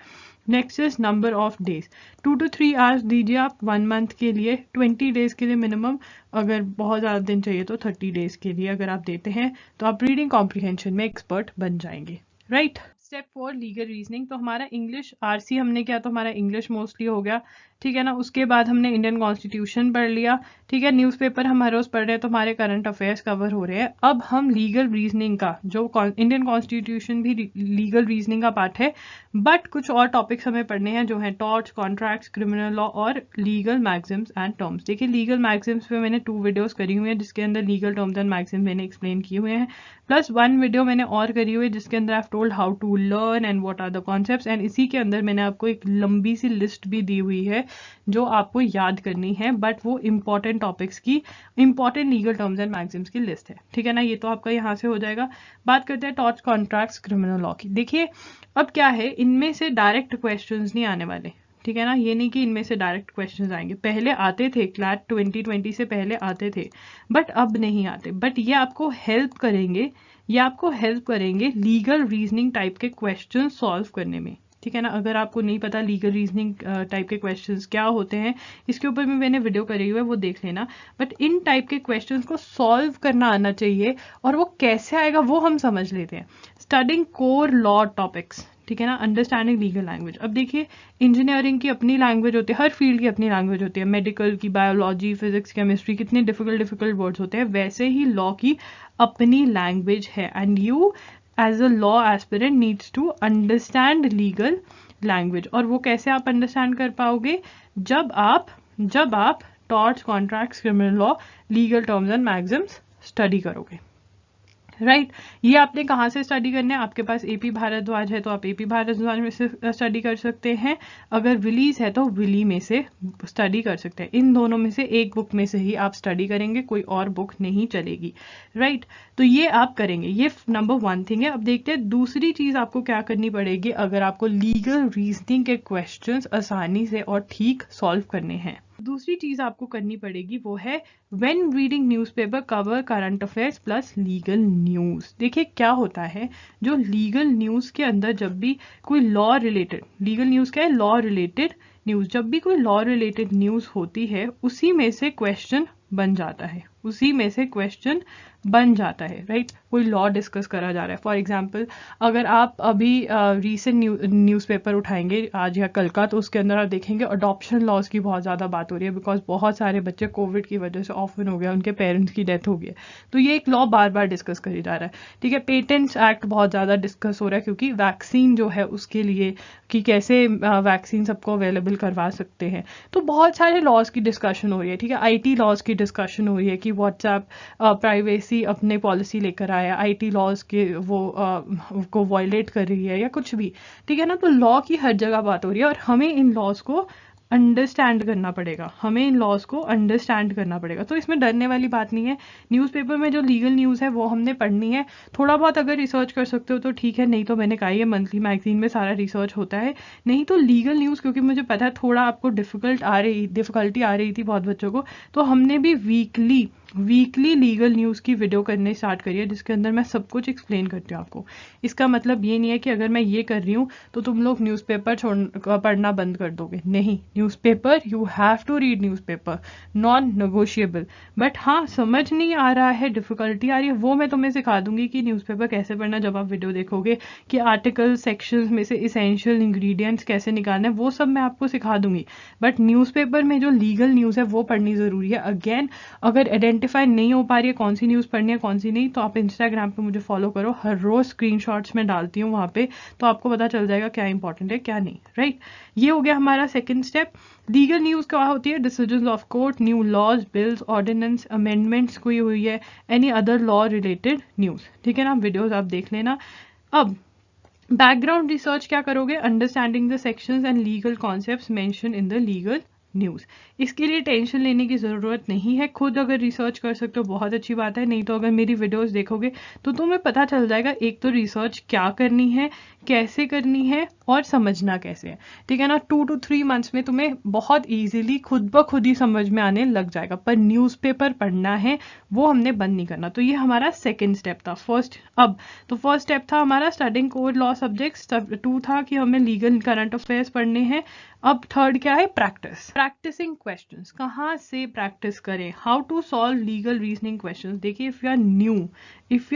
Next is number of days, 2 to 3 hours दीजिए आप 1 मंथ के लिए, 20 डेज के लिए मिनिमम। अगर बहुत ज़्यादा दिन चाहिए तो 30 डेज के लिए अगर आप देते हैं तो आप रीडिंग कॉम्प्रिहेंशन में एक्सपर्ट बन जाएंगे, राइट। Step 4, legal reasoning. तो हमारा इंग्लिश आरसी हमने किया, तो हमारा इंग्लिश मोस्टली हो गया, ठीक है ना। उसके बाद हमने इंडियन कॉन्स्टिट्यूशन पढ़ लिया, ठीक है। न्यूज़पेपर हम हर रोज पढ़ रहे हैं तो हमारे करंट अफेयर्स कवर हो रहे हैं। अब हम लीगल रीजनिंग का, जो इंडियन कॉन्स्टिट्यूशन भी लीगल रीजनिंग का पार्ट है, बट कुछ और टॉपिक्स हमें पढ़ने हैं जो है टॉर्ट्स, कॉन्ट्रैक्ट्स, क्रिमिनल लॉ और लीगल मैक्सिम्स एंड टर्म्स। देखिए लीगल मैक्सिम्स पे मैंने 2 वीडियोस करी हुई हैं जिसके अंदर लीगल टर्म्स एंड मैक्सिम्स मैंने एक्सप्लेन किए हुए हैं, प्लस 1 वीडियो मैंने और करी हुई है जिसके अंदर I have told how to learn and what are the concepts. And इसी के अंदर मैंने आपको एक लंबी सी लिस्ट भी दी हुई है जो आपको याद करनी है, बट वो इंपॉर्टेंट टॉपिक्स की, important legal terms and Maxim's की लिस्ट है, ठीक है ना। ये तो आपका यहाँ से हो जाएगा। बात करते हैं टॉर्ट्स, कॉन्ट्रैक्ट्स, क्रिमिनल लॉ की। देखिए अब क्या है, इनमें से डायरेक्ट क्वेश्चंस नहीं आने वाले, ठीक है ना। ये नहीं कि इनमें से डायरेक्ट क्वेश्चंस आएंगे, पहले आते थे, क्लैट 2020 से पहले आते थे, बट अब नहीं आते। बट ये आपको हेल्प करेंगे, ये आपको हेल्प करेंगे लीगल रीजनिंग टाइप के क्वेश्चन सॉल्व करने में, ठीक है ना। अगर आपको नहीं पता लीगल रीजनिंग टाइप के क्वेश्चंस क्या होते हैं, इसके ऊपर भी मैंने वीडियो करी हुई है, वो देख लेना। बट इन टाइप के क्वेश्चंस को सॉल्व करना आना चाहिए, और वो कैसे आएगा वो हम समझ लेते हैं। स्टडिंग कोर लॉ टॉपिक्स, ठीक है ना, अंडरस्टैंडिंग लीगल लैंग्वेज। अब देखिए इंजीनियरिंग की अपनी लैंग्वेज होती है, हर फील्ड की अपनी लैंग्वेज होती है, मेडिकल की, बायोलॉजी, फिजिक्स, केमिस्ट्री, कितने डिफिकल्ट वर्ड्स होते हैं, वैसे ही लॉ की अपनी लैंग्वेज है। And you as a law aspirant needs to understand legal language। और वो कैसे आप अंडरस्टैंड कर पाओगे, जब आप torts, contracts, criminal law, legal terms and Maxim's study करोगे, राइट। ये आपने कहाँ से स्टडी करना है, आपके पास एपी भारद्वाज है तो आप एपी भारद्वाज में से स्टडी कर सकते हैं, अगर विलीज है तो विली में से स्टडी कर सकते हैं। इन दोनों में से एक बुक में से ही आप स्टडी करेंगे, कोई और बुक नहीं चलेगी, राइट। तो ये आप करेंगे, ये नंबर 1 थिंग है। अब देखते हैं दूसरी चीज आपको क्या करनी पड़ेगी अगर आपको लीगल रीजनिंग के क्वेश्चंस आसानी से और ठीक सॉल्व करने हैं। दूसरी चीज आपको करनी पड़ेगी वो है when reading newspaper cover current affairs plus legal news. देखिए क्या होता है, जो लीगल न्यूज के अंदर जब भी कोई लॉ रिलेटेड, लीगल न्यूज क्या है, लॉ रिलेटेड न्यूज, जब भी कोई लॉ रिलेटेड न्यूज होती है उसी में से क्वेश्चन बन जाता है, उसी में से क्वेश्चन बन जाता है, राइट। कोई लॉ डिस्कस करा जा रहा है, फॉर एग्जांपल अगर आप अभी रीसेंट न्यूज़पेपर उठाएंगे आज या कल का, तो उसके अंदर आप देखेंगे अडॉप्शन लॉज की बहुत ज़्यादा बात हो रही है, बिकॉज बहुत सारे बच्चे कोविड की वजह से ऑफन हो गया, उनके पेरेंट्स की डेथ हो गई है, तो ये एक लॉ बार बार डिस्कस करी जा रहा है, ठीक है। पेटेंट्स एक्ट बहुत ज़्यादा डिस्कस हो रहा है क्योंकि वैक्सीन जो है उसके लिए कि कैसे वैक्सीन सबको अवेलेबल करवा सकते हैं, तो बहुत सारे लॉज की डिस्कशन हो रही है, ठीक है। IT लॉज की डिस्कशन हो रही है कि व्हाट्सएप प्राइवेसी अपने पॉलिसी लेकर आया, IT लॉज के वो को वायलेट कर रही है या कुछ भी, ठीक है ना। तो लॉ की हर जगह बात हो रही है और हमें इन लॉज को अंडरस्टैंड करना पड़ेगा, हमें इन लॉज को अंडरस्टैंड करना पड़ेगा। तो इसमें डरने वाली बात नहीं है, न्यूज़पेपर में जो लीगल न्यूज़ है वो हमने पढ़नी है, थोड़ा बहुत अगर रिसर्च कर सकते हो तो ठीक है, नहीं तो मैंने कहा ये मंथली मैगजीन में सारा रिसर्च होता है। नहीं तो लीगल न्यूज़, क्योंकि मुझे पता है थोड़ा आपको डिफिकल्टी आ रही थी बहुत बच्चों को, तो हमने भी वीकली वीकली लीगल न्यूज़ की वीडियो करने स्टार्ट करिए जिसके अंदर मैं सब कुछ एक्सप्लेन करती हूँ आपको। इसका मतलब ये नहीं है कि अगर मैं ये कर रही हूँ तो तुम लोग न्यूज़पेपर पढ़ना बंद कर दोगे। नहीं, newspaper you have to read newspaper, non negotiable. But हाँ, समझ नहीं आ रहा है, डिफिकल्टी आ रही है, वो मैं तुम्हें सिखा दूंगी कि न्यूज़पेपर कैसे पढ़ना जब आप वीडियो देखोगे, कि आर्टिकल सेक्शंस में से इसेंशियल इंग्रेडिएंट्स कैसे निकालना है, वो सब मैं आपको सिखा दूंगी। बट न्यूज़पेपर में जो लीगल न्यूज़ है वो पढ़नी ज़रूरी है। अगेन, अगर आइडेंटिफाई नहीं हो पा रही है कौन सी न्यूज़ पढ़नी है कौन सी नहीं, तो आप इंस्टाग्राम पे मुझे फॉलो करो, हर रोज स्क्रीनशॉट्स में डालती हूँ वहाँ पे, तो आपको पता चल जाएगा क्या इंपॉर्टेंट है क्या नहीं। राइट, ये हो गया हमारा सेकंड स्टेप। लीगल न्यूज़ क्या होती है? Decisions of court, new laws, bills, ordinance, amendments कोई हुई है, any other law related news. ठीक है ना, वीडियोज आप देख लेना। अब बैकग्राउंड रिसर्च क्या करोगे? Understanding the sections and legal concepts mention in the legal news. इसके लिए टेंशन लेने की ज़रूरत नहीं है, खुद अगर रिसर्च कर सकते हो बहुत अच्छी बात है, नहीं तो अगर मेरी वीडियोस देखोगे तो तुम्हें पता चल जाएगा एक तो रिसर्च क्या करनी है, कैसे करनी है और समझना कैसे है। ठीक है ना, 2 to 3 मंथ्स में तुम्हें बहुत इजीली खुद ब खुद ही समझ में आने लग जाएगा। पर न्यूज़पेपर पढ़ना है वो हमने बंद नहीं करना। तो ये हमारा सेकेंड स्टेप था। फर्स्ट स्टेप था हमारा स्टडिंग कोर लॉ सब्जेक्ट्स, 2 था कि हमें लीगल करंट अफेयर्स पढ़ने हैं। अब थर्ड क्या है? Practicing questions. कहाँ से प्रैक्टिस करें? How to solve legal reasoning questions. देखिए, if you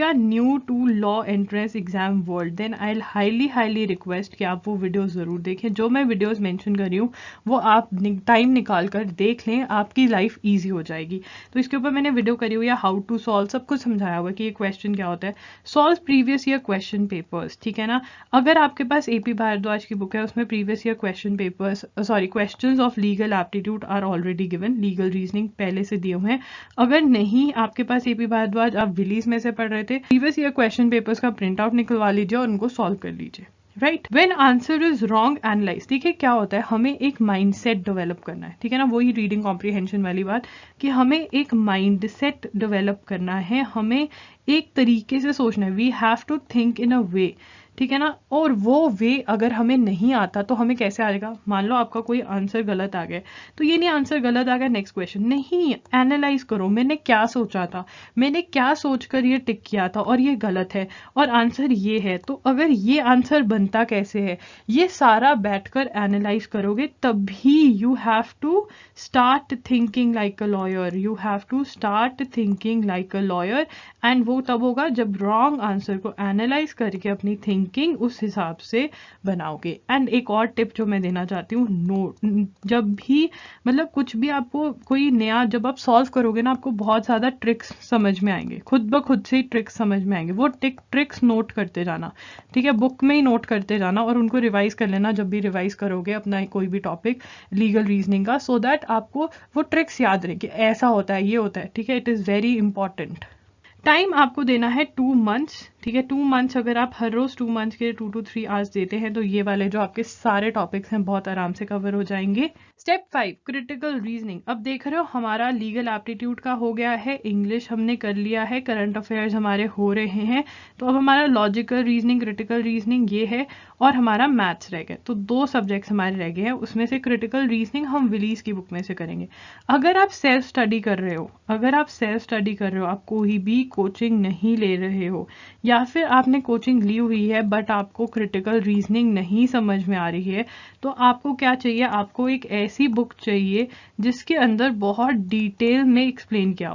are new to law entrance exam world, then I highly request कि आप वो वीडियोस जरूर देखें। जो मैं वीडियोस मेंशन कर रही हूँ वो आप टाइम निकाल कर देख लें, आपकी लाइफ ईजी हो जाएगी। तो इसके ऊपर मैंने वीडियो करी हुई है, हाउ टू सॉल्व, सब कुछ समझाया हुआ है कि ये क्वेश्चन क्या होता है। Solve previous year question papers. ठीक है ना, अगर आपके पास AP भारद्वाज की बुक है उसमें previous year question papers, questions of legal aptitude are already given, legal reasoning पहले से दिए हुए हैं। अगर नहीं आपके पास AP भारद्वाज, आप विलीज में से पढ़ रहे थे, प्रीवियस ईयर क्वेश्चन पेपर्स का प्रिंट आउट निकलवा लीजिए और उनको सॉल्व कर लीजिए। Right, when answer is wrong analyse. देखिए क्या होता है, हमें एक माइंडसेट डेवलप करना है। ठीक है ना, वही रीडिंग कॉम्प्रिहेंशन वाली बात कि हमें एक माइंडसेट डेवलप करना है, हमें एक तरीके से सोचना है। We have to think in a way. ठीक है ना, और वो वे अगर हमें नहीं आता तो हमें कैसे आएगा? मान लो आपका कोई आंसर गलत आ गया, तो ये नहीं आंसर गलत आ गया नेक्स्ट क्वेश्चन, नहीं, एनालाइज करो मैंने क्या सोचा था, मैंने क्या सोचकर ये टिक किया था और ये गलत है और आंसर ये है, तो अगर ये आंसर बनता कैसे है, ये सारा बैठकर एनालाइज करोगे तभी you have to start thinking like a lawyer, you have to start thinking like a lawyer. And वो तब होगा जब रॉन्ग आंसर को एनालाइज करके अपनी थिंकिंग उस हिसाब से बनाओगे। एंड एक और टिप जो मैं देना चाहती हूँ, नोट, जब भी मतलब कुछ भी आपको कोई नया, जब आप सॉल्व करोगे ना, आपको बहुत ज़्यादा ट्रिक्स समझ में आएंगे, खुद ब खुद से ही ट्रिक्स समझ में आएंगे, वो ट्रिक्स नोट करते जाना। ठीक है, बुक में ही नोट करते जाना और उनको रिवाइज कर लेना जब भी रिवाइज करोगे अपना कोई भी टॉपिक लीगल रीजनिंग का, सो दैट आपको वो ट्रिक्स याद रहे कि ऐसा होता है, ये होता है। ठीक है, it is very important. Time आपको देना है 2 मंथ्स। ठीक है, 2 मंथ्स अगर आप हर रोज 2 मंथ्स के 2 to 3 आवर्स देते हैं तो ये वाले जो आपके सारे टॉपिक्स हैं बहुत आराम से कवर हो जाएंगे। Step 5, critical reasoning. अब देख रहे हो हमारा लीगल एप्टीट्यूड का हो गया है, इंग्लिश हमने कर लिया है, करंट अफेयर्स हमारे हो रहे हैं, तो अब हमारा लॉजिकल रीजनिंग, क्रिटिकल रीजनिंग ये है, और हमारा मैथ्स रह गया। तो 2 सब्जेक्ट्स हमारे रह गए हैं, उसमें से क्रिटिकल रीजनिंग हम विलीज की बुक में से करेंगे। अगर आप सेल्फ स्टडी कर रहे हो, आप कोई भी कोचिंग नहीं ले रहे हो, या फिर आपने कोचिंग ली हुई है बट आपको क्रिटिकल रीजनिंग नहीं समझ में आ रही है, तो आपको क्या चाहिए? आपको एक ऐसी बुक चाहिए जिसके अंदर बहुत डिटेल में एक्सप्लेन किया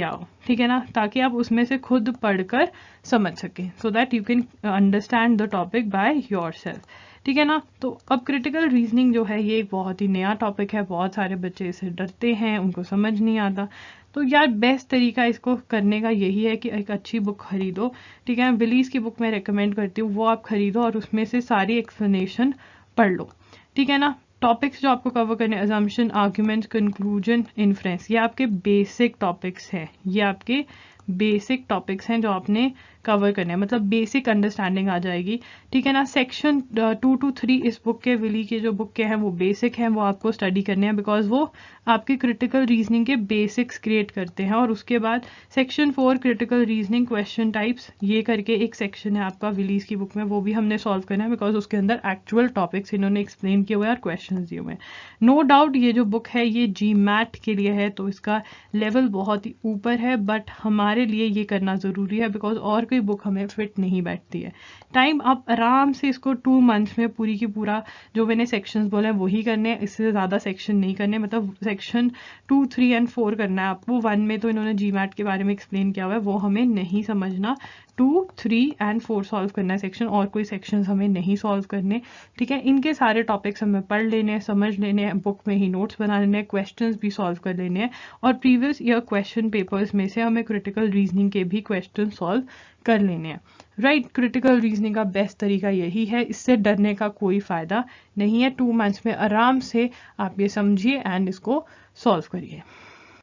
हो। ठीक है ना, ताकि आप उसमें से खुद पढ़कर समझ सकें, सो that you can understand the topic by yourself. ठीक है ना, तो अब क्रिटिकल रीजनिंग जो है ये एक बहुत ही नया टॉपिक है, बहुत सारे बच्चे इससे डरते हैं, उनको समझ नहीं आता। तो यार बेस्ट तरीका इसको करने का यही है कि एक अच्छी बुक खरीदो। ठीक है, विलीज की बुक मैं रेकमेंड करती हूँ, वो आप खरीदो और उसमें से सारी एक्सप्लेनेशन पढ़ लो। ठीक है ना, टॉपिक्स जो आपको कवर करने, अजम्पशन, आर्ग्यूमेंट, कंक्लूजन, इन्फ्रेंस, ये आपके बेसिक टॉपिक्स हैं, जो आपने कवर करने हैं, मतलब बेसिक अंडरस्टैंडिंग आ जाएगी, ठीक है ना। सेक्शन 2 to 3 इस बुक के, विली के जो बुक के हैं वो बेसिक हैं, वो आपको स्टडी करने हैं, बिकॉज वो आपके क्रिटिकल रीजनिंग के बेसिक्स क्रिएट करते हैं। और उसके बाद section 4 critical reasoning question types, ये करके एक सेक्शन है आपका विलीज की बुक में, वो भी हमने सॉल्व करना है, बिकॉज उसके अंदर एक्चुअल टॉपिक्स इन्होंने एक्सप्लेन किए हुए हैं और क्वेश्चन दिए हुए हैं। नो डाउट ये जो बुक है ये GMAT के लिए है, तो इसका लेवल बहुत ही ऊपर है, बट हमारे लिए ये करना ज़रूरी है, बिकॉज और कोई बुक हमें फिट नहीं बैठती है। टाइम आप आराम से इसको 2 मंथ्स में पूरी की पूरा जो मैंने सेक्शंस बोले हैं वही करने हैं, इससे ज़्यादा सेक्शन नहीं करने, मतलब सेक्शन 2, 3 एंड 4 करना है आपको। 1 में तो इन्होंने GMAT के बारे में एक्सप्लेन किया हुआ है, वो हमें नहीं समझना। 2, 3 एंड 4 सॉल्व करना है सेक्शन, और कोई सेक्शन हमें नहीं सॉल्व करने, ठीक है। इनके सारे टॉपिक्स हमें पढ़ लेने हैं, समझ लेने हैं, बुक में ही नोट्स बना लेने हैं, क्वेश्चंस भी सॉल्व कर लेने हैं, और प्रीवियस ईयर क्वेश्चन पेपर्स में से हमें क्रिटिकल रीजनिंग के भी क्वेश्चन सॉल्व कर लेने हैं, राइट। क्रिटिकल रीजनिंग का बेस्ट तरीका यही है, इससे डरने का कोई फ़ायदा नहीं है। 2 मंथ्स में आराम से आप ये समझिए एंड इसको सॉल्व करिए।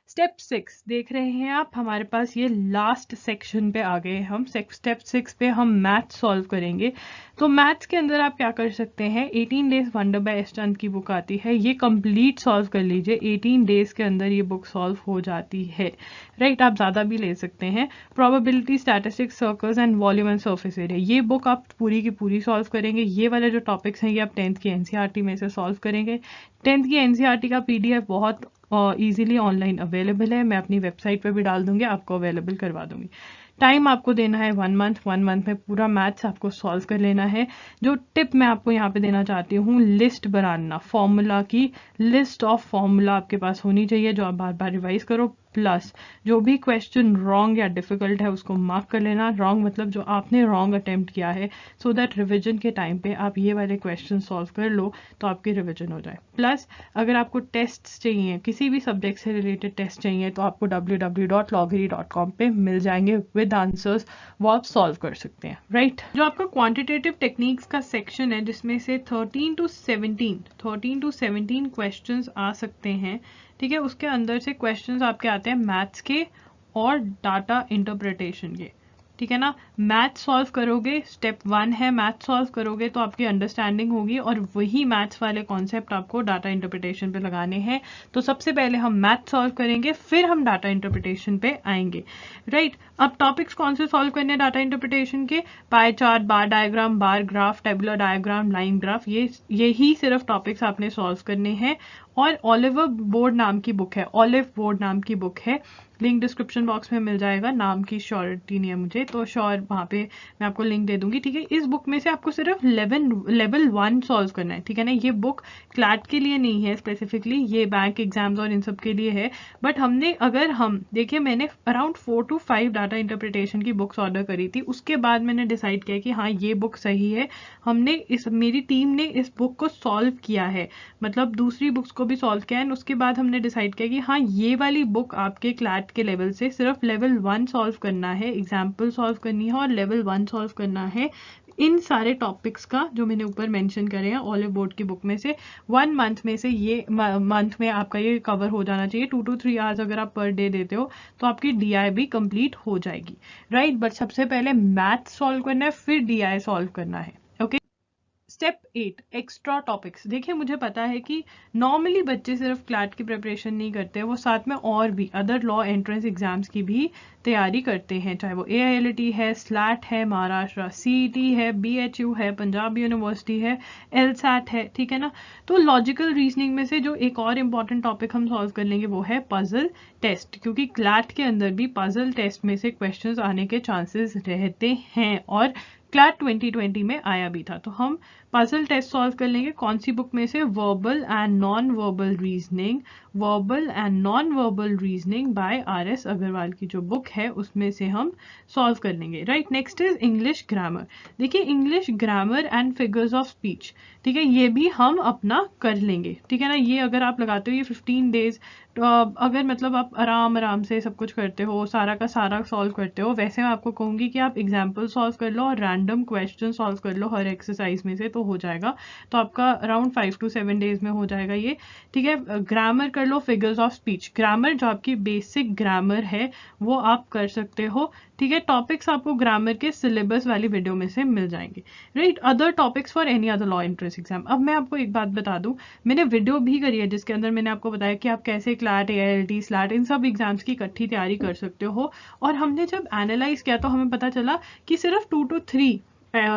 स्टेप 6 देख रहे हैं आप, हमारे पास ये लास्ट सेक्शन पे आ गए हम। स्टेप 6 पे हम मैथ सॉल्व करेंगे। तो मैथ्स के अंदर आप क्या कर सकते हैं, 18 डेज वंडर बाय एस चंद की बुक आती है, ये कंप्लीट सॉल्व कर लीजिए। 18 डेज के अंदर ये बुक सॉल्व हो जाती है, राइट। आप ज़्यादा भी ले सकते हैं। Probability, statistics, circles and volume and surface area, ये बुक आप पूरी की पूरी सॉल्व करेंगे। ये वाले जो टॉपिक्स हैं ये आप 10th की NCERT में से सॉल्व करेंगे। 10th की NCERT का PDF बहुत ईजिली ऑनलाइन अवेलेबल है, मैं अपनी वेबसाइट पे भी डाल दूंगी, आपको अवेलेबल करवा दूंगी। टाइम आपको देना है 1 मंथ। 1 मंथ में पूरा मैथ्स आपको सॉल्व कर लेना है। जो टिप मैं आपको यहाँ पे देना चाहती हूँ, लिस्ट बनाना, फॉर्मूला की लिस्ट ऑफ फॉर्मूला आपके पास होनी चाहिए, जो आप बार बार रिवाइज करो। प्लस जो भी क्वेश्चन रॉन्ग या डिफिकल्ट है उसको मार्क कर लेना। रॉन्ग मतलब जो आपने रॉन्ग अटेम्प्ट किया है, सो दैट रिवीजन के टाइम पे आप ये वाले क्वेश्चन सॉल्व कर लो तो आपकी रिवीजन हो जाए। प्लस अगर आपको टेस्ट चाहिए, किसी भी सब्जेक्ट से रिलेटेड टेस्ट चाहिए, तो आपको www.loggery.com पे मिल जाएंगे विद आंसर्स, वो आप सॉल्व कर सकते हैं, राइट। जो आपका क्वांटिटेटिव टेक्निक्स का सेक्शन है, जिसमें से 13 to 17 क्वेश्चंस आ सकते हैं, ठीक है। उसके अंदर से क्वेश्चंस आपके आते हैं मैथ्स के और डाटा इंटरप्रिटेशन के, ठीक है ना। मैथ सॉल्व करोगे, स्टेप 1 है, मैथ सॉल्व करोगे तो आपकी अंडरस्टैंडिंग होगी, और वही मैथ्स वाले कॉन्सेप्ट आपको डाटा इंटरप्रिटेशन पे लगाने हैं। तो सबसे पहले हम मैथ सॉल्व करेंगे, फिर हम डाटा इंटरप्रिटेशन पे आएंगे, राइट। अब टॉपिक्स कौन से सॉल्व करने हैं डाटा इंटरप्रिटेशन के, pie chart, bar diagram, bar graph, tabular diagram, line graph, यही सिर्फ टॉपिक्स आपने सॉल्व करने हैं। और ऑलिवर बोर्ड नाम की बुक है, ऑलिव बोर्ड नाम की बुक है, लिंक डिस्क्रिप्शन बॉक्स में मिल जाएगा। नाम की श्योरिटी नहीं है मुझे, तो श्योर वहाँ पे मैं आपको लिंक दे दूंगी, ठीक है। इस बुक में से आपको सिर्फ लेवल 1 सॉल्व करना है, ठीक है ना। ये बुक क्लैट के लिए नहीं है स्पेसिफिकली, ये बैंक एग्जाम्स और इन सब के लिए है। बट हमने, अगर हम देखिए, मैंने अराउंड 4 to 5 डाटा इंटरप्रिटेशन की बुक्स ऑर्डर करी थी, उसके बाद मैंने डिसाइड किया कि हाँ ये बुक सही है। हमने मेरी टीम ने इस बुक को सॉल्व किया है, मतलब दूसरी बुक्स को भी सॉल्व किया है, एंड उसके बाद हमने डिसाइड किया कि हाँ ये वाली बुक आपके क्लैट के लेवल से सिर्फ लेवल 1 सॉल्व करना है, एग्जाम्पल सॉल्व करनी है और लेवल 1 सॉल्व करना है। इन सारे टॉपिक्स का जो मैंने ऊपर मेंशन करे हैं ऑलिव बोर्ड की बुक में से 1 मंथ में से, ये मंथ में आपका ये कवर हो जाना चाहिए। 2 to 3 आवर्स अगर आप पर डे देते हो तो आपकी DI भी कंप्लीट हो जाएगी, राइट। बट सबसे पहले मैथ सॉल्व करना है, फिर DI सॉल्व करना है, ओके। Step 8 extra topics. देखिए मुझे पता है कि नॉर्मली बच्चे सिर्फ क्लैट की प्रिपरेशन नहीं करते, वो साथ में और भी अदर लॉ एंट्रेंस एग्जाम्स की भी तैयारी करते हैं, चाहे वो AILT है, स्लैट है, महाराष्ट्र CET है, BHU है, पंजाब यूनिवर्सिटी है, LSAT है, ठीक है ना। तो लॉजिकल रीजनिंग में से जो एक और इम्पॉर्टेंट टॉपिक हम सॉल्व कर लेंगे वो है पजल टेस्ट, क्योंकि क्लैट के अंदर भी पजल टेस्ट में से क्वेश्चंस आने के चांसेस रहते हैं, और क्लैट 2020 में आया भी था। तो हम पजल टेस्ट सॉल्व कर लेंगे, कौन सी बुक में से, verbal and non verbal reasoning, verbal and non verbal reasoning by RS Agarwal की जो बुक है उसमें से हम सॉल्व कर लेंगे, right. Next is English grammar. देखिए English grammar and figures of speech, ठीक है, ये भी हम अपना कर लेंगे, ठीक है ना। ये अगर आप लगाते हो ये 15 डेज, तो अगर मतलब आप आराम से सब कुछ करते हो, सारा का सारा सॉल्व करते हो, वैसे मैं आपको कहूंगी कि आप एग्जाम्पल सॉल्व कर लो और रैंडम क्वेश्चन सॉल्व कर लो हर एक्सरसाइज में से, तो हो जाएगा। तो आपका अराउंड 5 to 7 डेज में हो जाएगा ये, ठीक है। ग्रामर कर कर लो फिगर्स ऑफ स्पीच, ग्रामर जो आपकी बेसिक ग्रामर है वो आप कर सकते हो, ठीक है। टॉपिक्स आपको ग्रामर के सिलेबस वाली वीडियो में से मिल जाएंगे, right. Other topics for any other law entrance exam. अब मैं आपको एक बात बता दूं, मैंने वीडियो भी करी है जिसके अंदर मैंने आपको बताया कि आप कैसे क्लैट, AILT, स्लैट, इन सब एग्जाम्स की इकट्ठी तैयारी कर सकते हो। और हमने जब एनालाइज किया तो हमें पता चला कि सिर्फ 2 to 3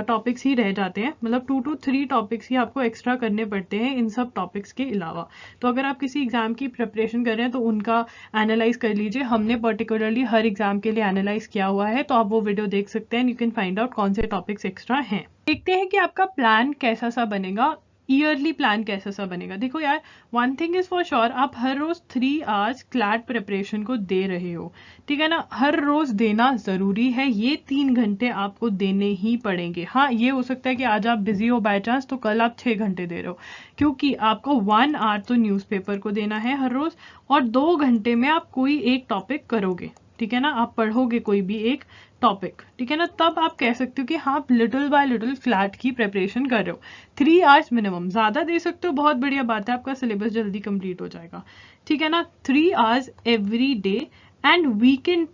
टॉपिक्स ही रह जाते हैं, मतलब 2 to 3 टॉपिक्स ही आपको एक्स्ट्रा करने पड़ते हैं इन सब टॉपिक्स के अलावा। तो अगर आप किसी एग्जाम की प्रिपरेशन कर रहे हैं तो उनका एनालाइज कर लीजिए, हमने पर्टिकुलरली हर एग्जाम के लिए एनालाइज किया हुआ है, तो आप वो वीडियो देख सकते हैं, यू कैन फाइंड आउट कौन से टॉपिक्स एक्स्ट्रा हैं। देखते हैं कि आपका प्लान कैसा सा बनेगा, ईयरली प्लान कैसा सा बनेगा। देखो यार, one thing is for sure, आप हर रोज 3 आवर्स क्लैट प्रिपरेशन को दे रहे हो, ठीक है ना। हर रोज देना जरूरी है, ये 3 घंटे आपको देने ही पड़ेंगे। हाँ, ये हो सकता है कि आज आप बिजी हो बाय चांस तो कल आप 6 घंटे दे रहे हो, क्योंकि आपको 1 आवर तो न्यूज़पेपर को देना है हर रोज, और 2 घंटे में आप कोई एक टॉपिक करोगे, ठीक है ना। आप पढ़ोगे कोई भी एक टॉपिक, ठीक है ना, तब आप कह सकते हो कि हाँ आप लिटिल बाय लिटिल फ्लैट की प्रिपरेशन कर रहे हो। 3 आवर्स मिनिमम, ज्यादा दे सकते हो, बहुत बढ़िया बात है, आपका सिलेबस जल्दी कंप्लीट हो जाएगा, ठीक है ना। 3 hours every day. And weekend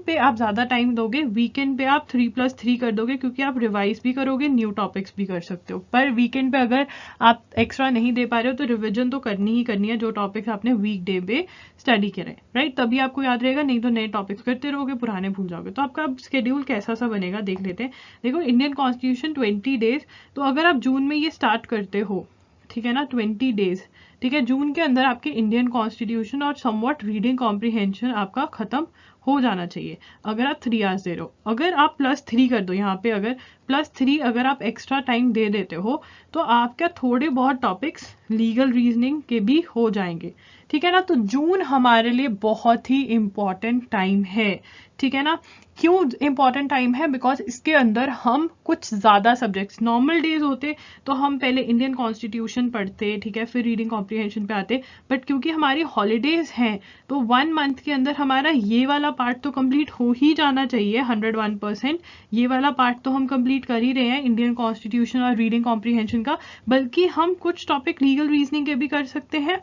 पे आप ज्यादा टाइम दोगे, वीकेंड पे आप 3+3 कर दोगे, क्योंकि आप रिवाइज भी करोगे, न्यू टॉपिक्स भी कर सकते हो। पर वीकेंड पे अगर आप एक्स्ट्रा नहीं दे पा रहे हो तो रिविजन तो करनी ही करनी है, जो टॉपिक्स आपने वीकडे पे स्टडी करे, राइट, तभी आपको याद रहेगा, नहीं तो नए टॉपिक्स करते रहोगे, पुराने भूल जाओगे। तो आपका स्केड्यूल कैसा सा बनेगा देख लेते हैं। देखो, इंडियन कॉन्स्टिट्यूशन 20 डेज, तो अगर आप जून में ये स्टार्ट करते हो, ठीक है ना, 20 डेज, ठीक है, जून के अंदर आपके इंडियन कॉन्स्टिट्यूशन और समवॉट रीडिंग कॉम्प्रिहेंशन आपका खत्म हो जाना चाहिए, अगर आप 3 आवर्स दे रहे हो। अगर आप +3 कर दो, यहाँ पे अगर +3 अगर आप एक्स्ट्रा टाइम दे देते हो तो आपका थोड़े बहुत टॉपिक्स लीगल रीजनिंग के भी हो जाएंगे, ठीक है ना। तो जून हमारे लिए बहुत ही इंपॉर्टेंट टाइम है, ठीक है ना। क्यों इंपॉर्टेंट टाइम है? बिकॉज इसके अंदर हम कुछ ज्यादा सब्जेक्ट्स, नॉर्मल डेज होते तो हम पहले इंडियन कॉन्स्टिट्यूशन पढ़ते, ठीक है, फिर रीडिंग कॉम्प्रिहेंशन पे आते, बट क्योंकि हमारी हॉलीडेज हैं तो 1 मंथ के अंदर हमारा ये वाला पार्ट तो कंप्लीट हो ही जाना चाहिए 101%। ये वाला पार्ट तो हम कंप्लीट कर ही रहे हैं इंडियन कॉन्स्टिट्यूशन और रीडिंग कॉम्प्रिहेंशन का, बल्कि हम कुछ टॉपिक लीगल रीजनिंग के भी कर सकते हैं,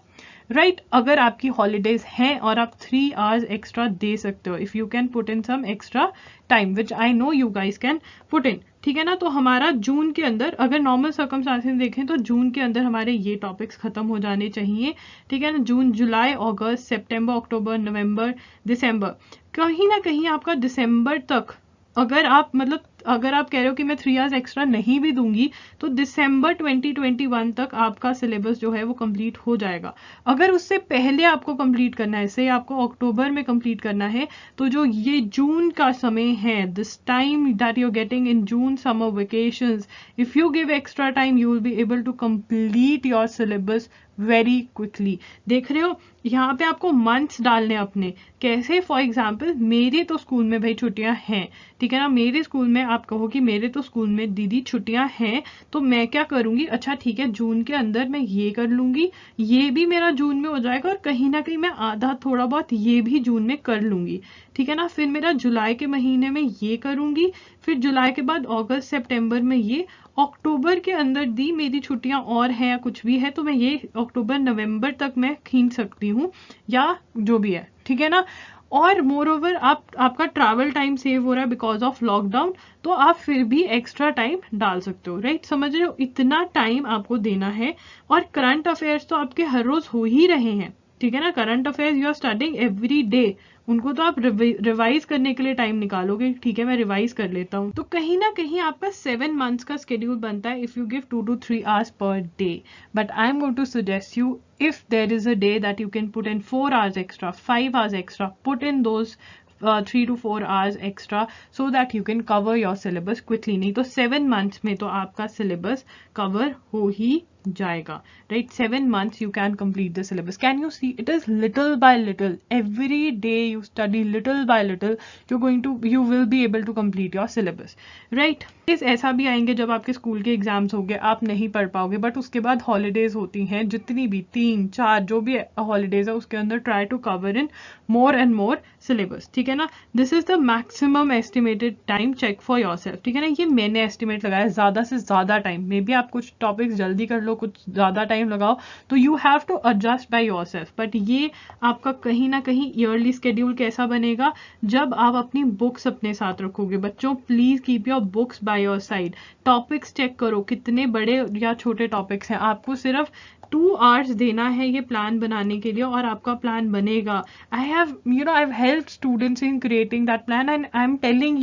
राइट। अगर आपकी हॉलीडेज हैं और आप 3 आवर्स एक्स्ट्रा दे सकते हो, if you can put in some extra time, which I know you guys can put in, ठीक है ना। तो हमारा जून के अंदर, अगर नॉर्मल सर्कमस्टांसेस देखें तो जून के अंदर हमारे ये टॉपिक्स खत्म हो जाने चाहिए, ठीक है ना। जून, जुलाई, अगस्त, सितंबर, अक्टूबर, नवंबर, दिसंबर, कहीं ना कहीं आपका दिसंबर तक, अगर आप मतलब अगर आप कह रहे हो कि मैं 3 आवर्स एक्स्ट्रा नहीं भी दूंगी तो दिसंबर 2021 तक आपका सिलेबस जो है वो कंप्लीट हो जाएगा। अगर उससे पहले आपको कंप्लीट करना है, से आपको अक्टूबर में कंप्लीट करना है, तो जो ये जून का समय है, this time that you are getting in June summer vacations, if you give extra time you will be able to complete your syllabus very quickly. देख रहे हो, यहाँ पे आपको मंथ्स डालने अपने, कैसे, फॉर एग्जाम्पल मेरे तो स्कूल में भाई छुट्टियां हैं, ठीक है ना। मेरे स्कूल में आप कहो कि मेरे तो स्कूल में दीदी छुट्टियां हैं, तो मैं क्या करूंगी, अच्छा ठीक है, जून के अंदर मैं ये कर लूंगी, ये भी मेरा जून में हो जाएगा, और कहीं ना कहीं मैं आधा थोड़ा बहुत ये भी जून में कर लूंगी, ठीक है ना। फिर मेरा जुलाई के महीने में ये करूंगी, फिर जुलाई के बाद अगस्त सितंबर में ये, अक्टूबर के अंदर दी मेरी छुट्टियां और हैं या कुछ भी है तो मैं ये अक्टूबर नवंबर तक मैं खींच सकती हूँ, या जो भी है, ठीक है ना। और मोर ओवर आपका ट्रैवल टाइम सेव हो रहा है बिकॉज ऑफ लॉकडाउन, तो आप फिर भी एक्स्ट्रा टाइम डाल सकते हो, राइट। समझ रहे हो, इतना टाइम आपको देना है। और करंट अफेयर्स तो आपके हर रोज हो ही रहे हैं, ठीक है ना। Current affairs you are studying every day, उनको तो आप रिवाइज करने के लिए टाइम निकालोगे, ठीक है, मैं रिवाइज कर लेता हूँ। तो कहीं ना कहीं आपका 7 मंथ्स का स्केड्यूल बनता है if you give 2 to 3 hours per day. But I am going to suggest you, if there is a day that you can put in 4 hours extra, 5 hours extra, put in those 3 to 4 hours extra so that you can cover your syllabus quickly। नहीं तो 7 months में तो आपका syllabus cover हो ही जाएगा, right। 7 months you can complete the syllabus। Can you see, it is little by little, every day you study little by little, you will be able to complete your syllabus, right। ऐसा भी आएंगे जब आपके स्कूल के एग्जाम्स होंगे, आप नहीं पढ़ पाओगे, बट उसके बाद हॉलीडेज होती हैं, जितनी भी 3-4 जो भी हॉलीडेज है उसके अंदर try to cover in more and more syllabus, ठीक है ना। This is the maximum estimated time, check for yourself, ठीक है ना। ये मैंने एस्टिमेट लगाया, ज्यादा से ज्यादा टाइम, मे बी आप कुछ टॉपिक्स जल्दी कर लो, कुछ ज़्यादा टाइम लगाओ, तो you have to adjust by yourself. But ये आपका कहीं ना कहीं ईयरली स्केड्यूल कैसा बनेगा, जब आप अपनी बुक्स अपने साथ रखोगे। बच्चों please keep your books by your side. Topics check करो, कितने बड़े या छोटे टॉपिक्स हैं। आपको सिर्फ 2 आवर्स देना है ये प्लान बनाने के लिए और आपका प्लान बनेगा। I have helped students in creating that plan and I am telling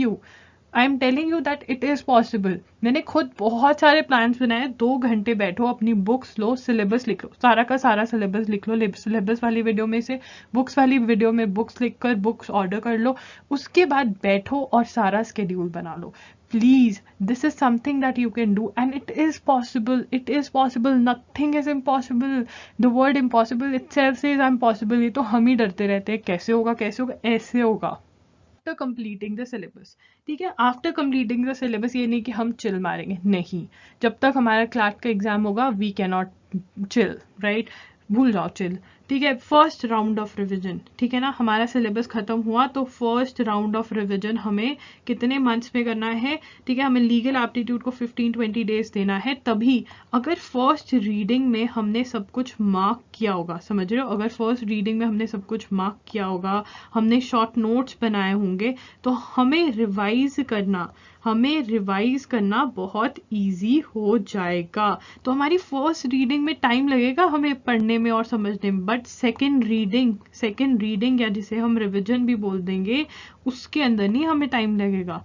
you that it is possible. मैंने खुद बहुत सारे प्लान्स बनाए। 2 घंटे बैठो, अपनी बुक्स लो, सिलेबस लिख लो, सारा का सारा सिलेबस लिख लो। सिलेबस वाली वीडियो में से बुक्स वाली वीडियो में बुक्स लिखकर बुक्स ऑर्डर कर लो। उसके बाद बैठो और सारा स्केड्यूल बना लो। Please, this is something that you can do and it is possible. It is possible. Nothing is impossible. The word impossible itself says I'm possible. ये तो हम ही डरते रहते हैं, कैसे होगा कैसे होगा, ऐसे होगा। आफ्टर कंप्लीटिंग द सिलेबस, ठीक है, आफ्टर कंप्लीटिंग द सिलेबस ये नहीं कि हम चिल मारेंगे, नहीं। जब तक हमारा क्लैट का एग्जाम होगा we can not chill, right? भूल जाओ चिल, ठीक है। फर्स्ट राउंड ऑफ रिवीजन, ठीक है ना, हमारा सिलेबस खत्म हुआ तो फर्स्ट राउंड ऑफ रिवीजन हमें कितने मंथ्स में करना है, ठीक है। हमें लीगल एप्टीट्यूड को 15-20 डेज देना है। तभी अगर फर्स्ट रीडिंग में हमने सब कुछ मार्क किया होगा, समझ रहे हो, अगर फर्स्ट रीडिंग में हमने सब कुछ मार्क किया होगा, हमने शॉर्ट नोट्स बनाए होंगे, तो हमें रिवाइज करना बहुत इजी हो जाएगा। तो हमारी फर्स्ट रीडिंग में टाइम लगेगा हमें पढ़ने में और समझने में, बट सेकेंड रीडिंग या जिसे हम रिवीजन भी बोल देंगे, उसके अंदर नहीं हमें टाइम लगेगा,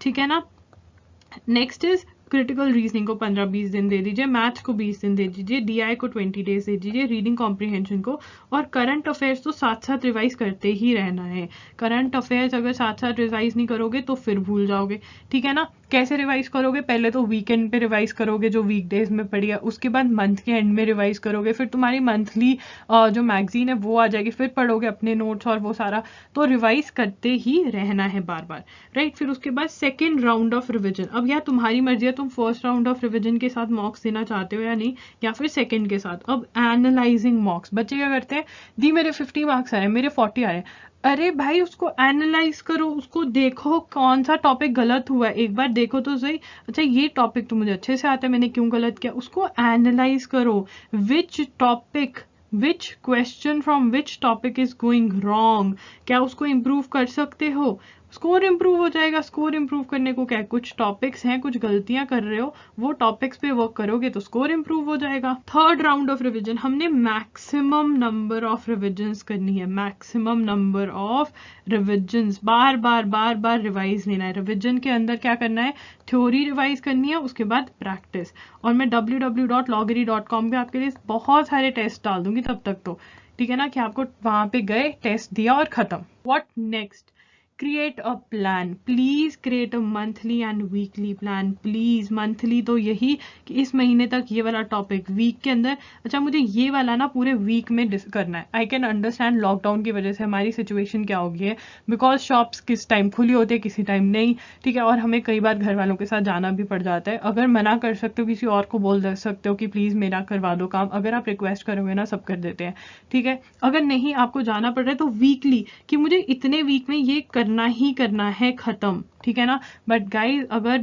ठीक है ना। नेक्स्ट इज क्रिटिकल रीजनिंग को 15-20 दिन दे दीजिए, मैथ्स को 20 दिन दे दीजिए, डीआई को 20 डेज दे दीजिए, रीडिंग कॉम्प्रिहेंशन को, और करंट अफेयर्स तो साथ साथ रिवाइज करते ही रहना है। करंट अफेयर्स अगर साथ साथ रिवाइज नहीं करोगे तो फिर भूल जाओगे, ठीक है ना। कैसे रिवाइज करोगे, पहले तो वीकेंड पे रिवाइज करोगे जो वीकडेज में पड़ी है, उसके बाद मंथ के एंड में रिवाइज करोगे, फिर तुम्हारी मंथली जो मैगजीन है वो आ जाएगी, फिर पढ़ोगे अपने नोट्स और वो सारा। तो रिवाइज करते ही रहना है बार बार, राइट। फिर उसके बाद सेकेंड राउंड ऑफ रिविजन। अब यार तुम्हारी मर्जी है, तुम फर्स्ट राउंड ऑफ रिविजन के साथ मॉक्स देना चाहते हो या नहीं, या फिर सेकेंड के साथ। अब एनालाइजिंग मॉक्स, बच्चे क्या करते हैं, दी मेरे 50 मार्क्स आ रहे हैं, मेरे 40 आ रहे हैं। अरे भाई उसको एनालाइज करो, उसको देखो कौन सा टॉपिक गलत हुआ है, एक बार देखो तो सही। अच्छा ये टॉपिक तो मुझे अच्छे से आता है, मैंने क्यों गलत किया, उसको एनालाइज करो। Which question from which topic is going wrong, क्या उसको इम्प्रूव कर सकते हो, स्कोर इम्प्रूव हो जाएगा। स्कोर इम्प्रूव करने को क्या है, कुछ टॉपिक्स हैं, कुछ गलतियां कर रहे हो, वो टॉपिक्स पे वर्क करोगे तो स्कोर इम्प्रूव हो जाएगा। थर्ड राउंड ऑफ रिवीजन, हमने मैक्सिमम नंबर ऑफ रिवीजन्स करनी है, मैक्सिमम नंबर ऑफ रिवीजन्स, बार बार रिवाइज लेना है। रिवीजन के अंदर क्या करना है, थ्योरी रिवाइज करनी है, उसके बाद प्रैक्टिस। और मैं www.loggery.com पे आपके लिए बहुत सारे टेस्ट डाल दूंगी तब तक तो, ठीक है ना, कि आपको वहां पे गए, टेस्ट दिया और खत्म। What next, create a plan. Please create a monthly and weekly plan. Please monthly तो यही कि इस महीने तक ये वाला टॉपिक, वीक के अंदर अच्छा मुझे ये वाला ना पूरे वीक में करना है। आई कैन अंडरस्टैंड लॉकडाउन की वजह से हमारी सिचुएशन क्या हो गई है, बिकॉज शॉप्स किस टाइम खुली होती है, किसी टाइम नहीं, ठीक है। और हमें कई बार घर वालों के साथ जाना भी पड़ जाता है। अगर मना कर सकते हो, किसी और को बोल सकते हो कि प्लीज मेरा करवा दो काम, अगर आप रिक्वेस्ट करोगे ना सब कर देते हैं, ठीक है। अगर नहीं आपको जाना पड़ रहा है तो वीकली, कि मुझे इतने वीक में ये करना ही करना है, खत्म, ठीक है ना। बट गाइज अगर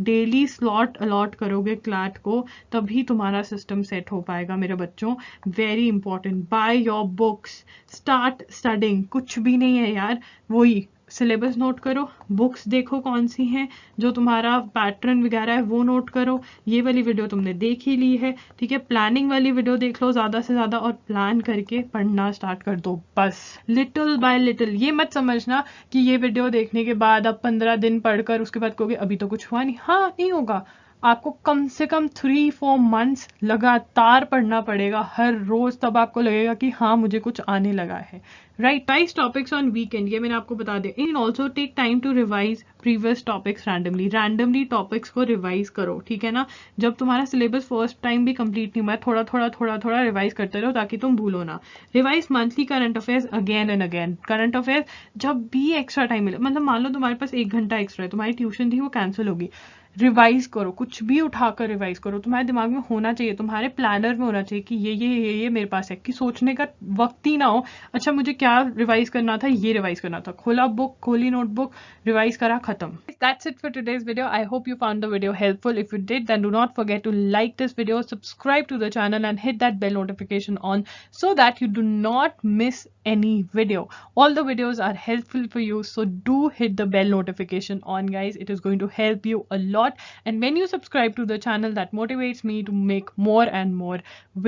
डेली स्लॉट अलॉट करोगे क्लैट को, तभी तुम्हारा सिस्टम सेट हो पाएगा मेरे बच्चों। Very important, by your books, start studying. कुछ भी नहीं है यार, वही सिलेबस नोट करो, बुक्स देखो कौन सी हैं, जो तुम्हारा पैटर्न वगैरह है वो नोट करो। ये वाली वीडियो तुमने देख ही ली है, ठीक है। प्लानिंग वाली वीडियो देख लो ज्यादा से ज्यादा और प्लान करके पढ़ना स्टार्ट कर दो, बस लिटिल बाय लिटिल। ये मत समझना कि ये वीडियो देखने के बाद अब 15 दिन पढ़कर उसके बाद कहोगे अभी तो कुछ हुआ नहीं। हाँ, नहीं होगा, आपको कम से कम 3-4 मंथ्स लगातार पढ़ना पड़ेगा हर रोज, तब आपको लगेगा कि हाँ मुझे कुछ आने लगा है, राइट। 22 टॉपिक्स ऑन वीकेंड, ये मैंने आपको बता दिया। In also take time to revise previous topics randomly topics को रिवाइज करो, ठीक है ना। जब तुम्हारा सिलेबस फर्स्ट टाइम भी कंप्लीट नहीं हुआ, थोड़ा रिवाइज करते रहो ताकि तुम भूलो ना। Revise monthly current affairs again and again. Current affairs जब भी एक्स्ट्रा टाइम मिले, मतलब मान लो तुम्हारे पास 1 घंटा एक्स्ट्रा है, तुम्हारी ट्यूशन थी वो कैंसिल होगी, रिवाइज करो, कुछ भी उठाकर रिवाइज करो। तुम्हारे दिमाग में होना चाहिए, तुम्हारे प्लानर में होना चाहिए कि ये मेरे पास है, कि सोचने का वक्त ही ना हो अच्छा मुझे क्या रिवाइज करना था, ये रिवाइज करना था. खोला बुक, खोली नोटबुक, रिवाइज करा, खत्म. That's it for today's video. I hope you found the video helpful. If you did, then do not forget to like this video, subscribe to the channel and hit that bell notification on so that you do not miss any video. All the videos are helpful for you, so do hit the bell notification on, guys. It is going to help you a lot, and when you subscribe to the channel, that motivates me to make more and more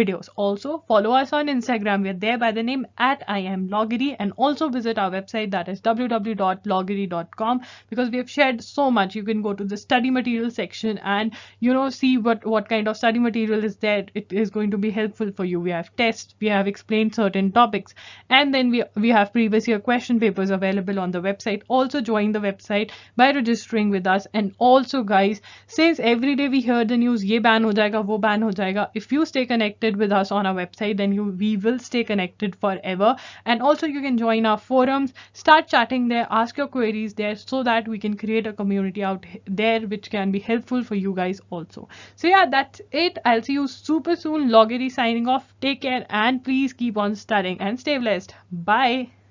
videos. Also follow us on Instagram. We're there by the name at @IamLoggery, and also visit our website, that is www.loggery.com, because we have shared so much. You can go to the study material section and see what kind of study material is there. It is going to be helpful for you. We have tests, we have explained certain topics, and then we have previous year question papers available on the website. Also join the website by registering with us. And also, guys, since every day we hear the news, ye ban ho jayega, wo ban ho jayega, if you stay connected with us on our website, then we will stay connected forever. And also you can join our forums, start chatting there, ask your queries there, so that we can create a community out there which can be helpful for you guys also. So yeah, that's it. I'll see you super soon. Loggery signing off. Take care and please keep on studying and stay blessed. Bye.